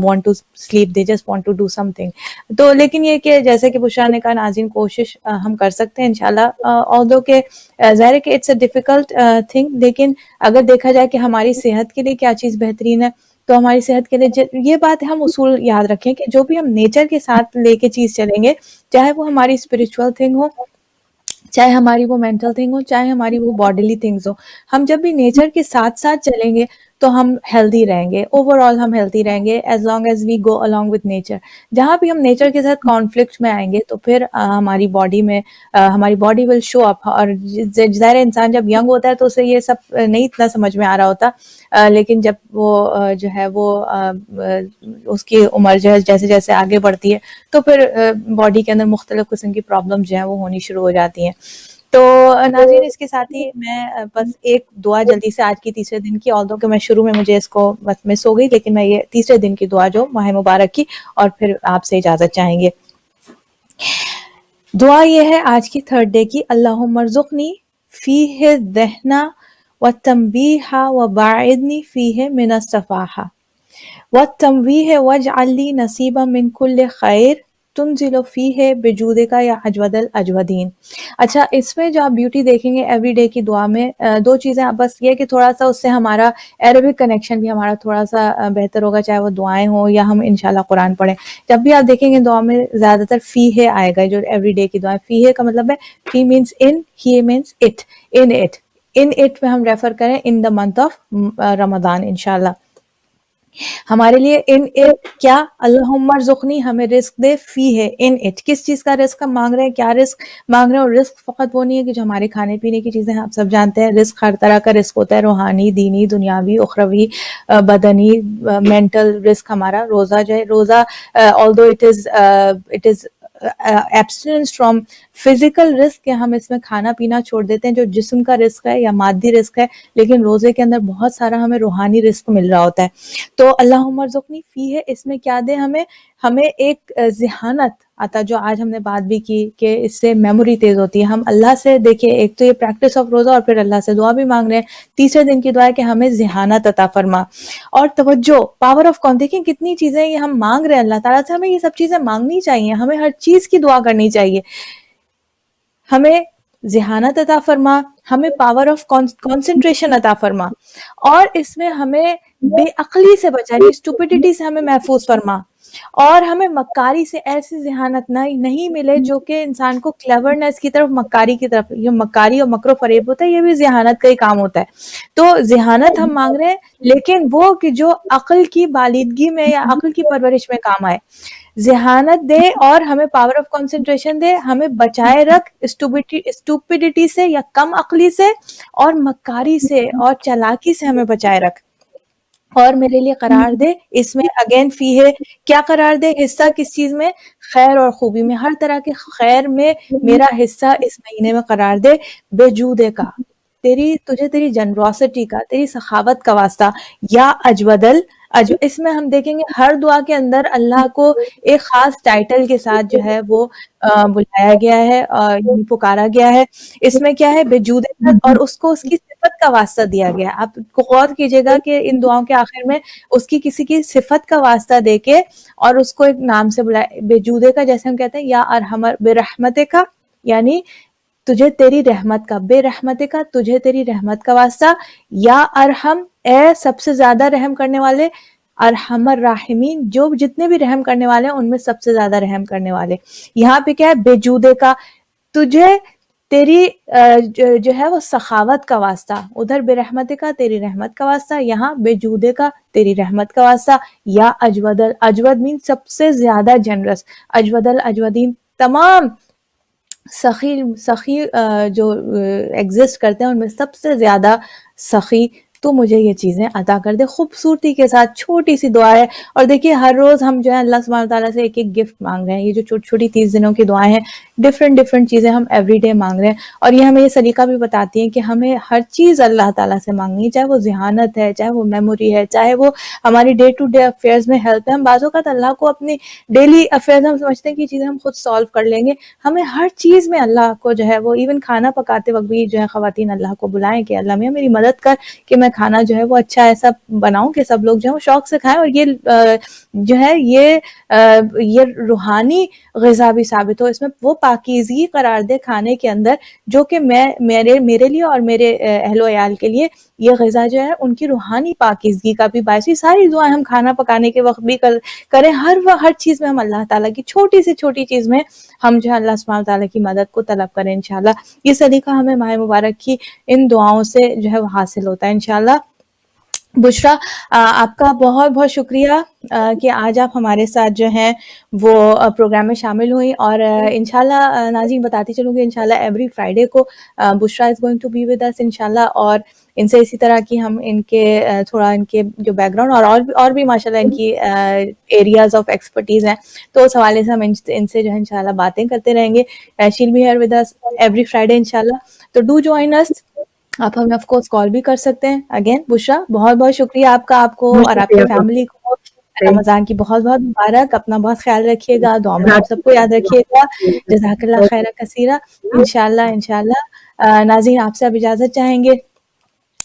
want to sleep, they just want to do something. تو لیکن یہ کہ جیسے کہ بشرا نے کہا, ناظرین کوشش ہم کر سکتے ہیں انشاءاللہ, although کہ ظاہر ہے کہ اٹس اے ڈیفیکلٹ تھنگ, لیکن اگر دیکھا جائے کہ ہماری صحت کے لیے کیا چیز بہترین ہے, تو ہماری صحت کے لیے یہ بات ہم اصول یاد رکھیں کہ جو بھی ہم نیچر کے ساتھ لے کے چیز چلیں گے, چاہے وہ ہماری اسپرچل تھنگ ہو, چاہے ہماری وہ مینٹل تھنگ ہو, چاہے ہماری وہ باڈیلی تھنگس ہو, ہم جب بھی نیچر کے ساتھ ساتھ چلیں گے تو ہم ہیلدی رہیں گے. اوور آل ہم ہیلدی رہیں گے as long as we go along with nature. جہاں بھی ہم نیچر کے ساتھ کانفلکٹ میں آئیں گے تو پھر ہماری باڈی میں ہماری باڈی ول شو اپ. اور ظاہر انسان جب ینگ ہوتا ہے تو اسے یہ سب نہیں اتنا سمجھ میں آ رہا ہوتا, لیکن جب وہ جو ہے وہ اس کی عمر جو ہے جیسے جیسے آگے بڑھتی ہے تو پھر باڈی کے اندر مختلف قسم کی پرابلم جو ہیں وہ ہونی شروع ہو جاتی ہیں. تو ناظرین اس کے ساتھ ہی میں بس ایک دعا جلدی سے آج کی تیسرے دن کی, although کہ میں شروع میں مجھے اس کو بس مس ہو گئی, لیکن میں یہ تیسرے دن کی دعا جو ماہ مبارک کی, اور پھر آپ سے اجازت چاہیں گے. دعا یہ ہے آج کی تھرڈ ڈے کی, اللہم ارزقنی فیہ الذہن والتنبیہ وباعدنی فیہ من السفاہہ والتمویہ واجعل لی نصیبا من کل خیر تنزل فیہ بجودک یا اجود الاجودین. اچھا, اس میں جو آپ بیوٹی دیکھیں گے ایوری ڈے کی دعا میں, دو چیزیں, بس یہ کہ تھوڑا سا اس سے ہمارا عربک کنیکشن بھی ہمارا تھوڑا سا بہتر ہوگا, چاہے وہ دعائیں ہوں یا ہم انشاءاللہ قرآن پڑھیں. جب بھی آپ دیکھیں گے دعا میں زیادہ تر فیہ آئے گا, جو ایوری ڈے کی دعا. فیہ کا مطلب ہے فی means in, he means it, in it میں ہم ریفر کریں ان دا منتھ آف رمضان انشاءاللہ. ہمارے لیے ان اٹ کیا اللہم ارزقنی ہمیں رزق دے فی ہے ان اٹ کس چیز کا رزق ہم مانگ رہے ہیں کیا رزق مانگ رہے ہیں اور رزق فقط وہ نہیں ہے کہ جو ہمارے کھانے پینے کی چیزیں آپ سب جانتے ہیں رزق ہر طرح کا رزق ہوتا ہے روحانی دینی دنیاوی اخروی بدنی مینٹل رزق ہمارا روزہ جو ہے روزہ although it is abstinence from physical رزق کہ ہم اس میں کھانا پینا چھوڑ دیتے ہیں جو جسم کا رزق ہے یا مادی رزق ہے لیکن روزے کے اندر بہت سارا ہمیں روحانی رزق مل رہا ہوتا ہے تو اللہم ارزقنی فی ہے اس میں کیا دے ہمیں ایک ذہانت عطا جو آج ہم نے بات بھی کی کہ اس سے میموری تیز ہوتی ہے ہم اللہ سے دیکھیں ایک تو یہ پریکٹس آف روزہ اور پھر اللہ سے دعا بھی مانگ رہے ہیں تیسرے دن کی دعا ہے کہ ہمیں ذہانت عطا فرما اور توجہ پاور آف کون دیکھیں کتنی چیزیں یہ ہم مانگ رہے ہیں اللہ تعالیٰ سے ہمیں یہ سب چیزیں مانگنی چاہیے ہمیں ہر چیز کی دعا کرنی چاہیے ہمیں ذہانت عطا فرما ہمیں پاور آف کنسنٹریشن عطا فرما اور اس میں ہمیں بے عقلی سے بچا یعنی اسٹوپڈیٹی سے ہمیں محفوظ فرما اور ہمیں مکاری سے ایسی ذہانت نہیں ملے جو کہ انسان کو کلیورنس کی طرف مکاری کی طرف یہ مکاری اور مکر و فریب ہوتا ہے یہ بھی ذہانت کا ہی کام ہوتا ہے تو ذہانت ہم مانگ رہے ہیں لیکن وہ کہ جو عقل کی بالیدگی میں یا عقل کی پرورش میں کام آئے ذہانت دے اور ہمیں پاور آف کنسنٹریشن دے ہمیں بچائے رکھ اسٹوپڈیٹی سے یا کم عقلی سے اور مکاری سے اور چالاکی سے ہمیں بچائے رکھ اور میرے لیے قرار دے اس میں اگین فی ہے کیا قرار دے حصہ کس چیز میں خیر اور خوبی میں ہر طرح کے خیر میں میرا حصہ اس مہینے میں قرار دے بے جودے کا تجھے تیری جنروسٹی کا تیری سخاوت کا واسطہ یا اجودل اس میں ہم دیکھیں گے ہر دعا کے اندر اللہ کو ایک خاص ٹائٹل کے ساتھ جو ہے وہ بلایا گیا ہے یعنی پکارا گیا ہے اس میں کیا ہے بجود اور اس کو اس کی صفت کا واسطہ دیا گیا آپ غور کیجئے گا کہ ان دعاؤں کے آخر میں اس کی کسی کی صفت کا واسطہ دے کے اور اس کو ایک نام سے بلایا بجودے کا جیسے ہم کہتے ہیں یا ارحمر برحمتِ کا یعنی تجھے تیری رحمت کا بے رحمت کا تجھے تیری رحمت کا واسطہ یا ارحم اے سب سے زیادہ رحم کرنے والے ارحم الراحمین جو جتنے بھی رحم کرنے والے ہیں ان میں سب سے زیادہ رحم کرنے والے یہاں پہ کیا ہے بے جودے کا تجھے تیری جو ہے وہ سخاوت کا واسطہ ادھر بے رحمت کا تیری رحمت کا واسطہ یہاں بے جودے کا تیری رحمت کا واسطہ یا اجود مین سب سے زیادہ جنرس اجود الاجودین تمام سخی جو ایگزسٹ کرتے ہیں ان میں سب سے زیادہ سخی تو مجھے یہ چیزیں عطا کر دے خوبصورتی کے ساتھ چھوٹی سی دعا ہے اور دیکھیے ہر روز ہم جو ہے اللہ سبحانہ تعالیٰ سے ایک ایک گفٹ مانگ رہے ہیں یہ جو چھوٹی چھوٹی 30 دنوں کی دعائیں ہیں ڈفرینٹ چیزیں ہم ایوری ڈے مانگ رہے ہیں اور یہ ہمیں یہ سلیقہ بھی بتاتی ہیں کہ ہمیں ہر چیز اللہ تعالیٰ سے مانگنی چاہے وہ ذہانت ہے چاہے وہ میموری ہے چاہے وہ ہماری ڈے ٹو ڈے افیئرز میں ہیلپ ہے ہم بعض اوقات اللہ کو اپنی ڈیلی افیئرز ہم سمجھتے ہیں کہ چیزیں ہم خود سالو کر لیں گے ہمیں ہر چیز میں اللہ کو جو ہے وہ ایون کھانا پکاتے وقت بھی جو ہے خواتین اللہ کو بلائیں کہ اللہ میاں میری مدد کر کہ میں کھانا جو ہے وہ اچھا ایسا بناؤں کہ سب لوگ جو ہے وہ شوق سے کھائیں اور یہ جو ہے یہ روحانی غذا بھی ثابت ہو اس میں وہ پاکیزگی قرار دے کھانے کے اندر جو کہ میرے لیے اور میرے اہل و عیال کے لیے یہ غذا جو ہے ان کی روحانی پاکیزگی کا بھی باعث ساری دعائیں ہم کھانا پکانے کے وقت بھی کریں ہر چیز میں ہم اللہ تعالیٰ کی چھوٹی سے چھوٹی چیز میں ہم جو ہے اللہ سبحانہ تعالیٰ کی مدد کو طلب کریں انشاءاللہ یہ سلیقہ ہمیں ماہ مبارک کی ان دعاؤں سے جو ہے وہ حاصل ہوتا ہے انشاءاللہ بشرا آپ کا بہت بہت شکریہ کہ آج آپ ہمارے ساتھ جو ہیں وہ پروگرام میں شامل ہوئی اور انشاءاللہ ناظرین بتاتی چلوں گی انشاءاللہ ایوری فرائیڈے کو Bushra is going to be with us انشاءاللہ اور ان سے اسی طرح کی ہم ان کے تھوڑا ان کے جو بیک گراؤنڈ اور بھی ماشاءاللہ ان کی ایریاز آف ایکسپرٹیز ہیں تو اس حوالے سے ہم ان سے جو ہے انشاءاللہ باتیں کرتے رہیں گے shall be here with us every Friday انشاءاللہ تو ڈو جوائن اس آپ ہمیں آف کورس کال بھی کر سکتے ہیں اگین بشرا بہت بہت شکریہ آپ کو اور آپ کی فیملی کو رمضان کی بہت بہت مبارک اپنا بہت خیال رکھیے گا دعا میں آپ سب کو یاد رکھیے گا جزاک اللہ خیر کثیرہ انشاءاللہ ناظرین آپ سے اب اجازت چاہیں گے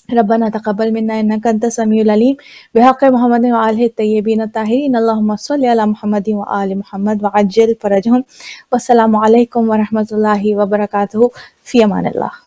ربنا تقبل منا انك انت السميع العليم بحق محمد وآله الطيبين الطاهرين اللهم صل على محمد وآل محمد وعجل فرجهم والسلام علیکم ورحمۃ اللہ وبرکاتہ فی امان اللہ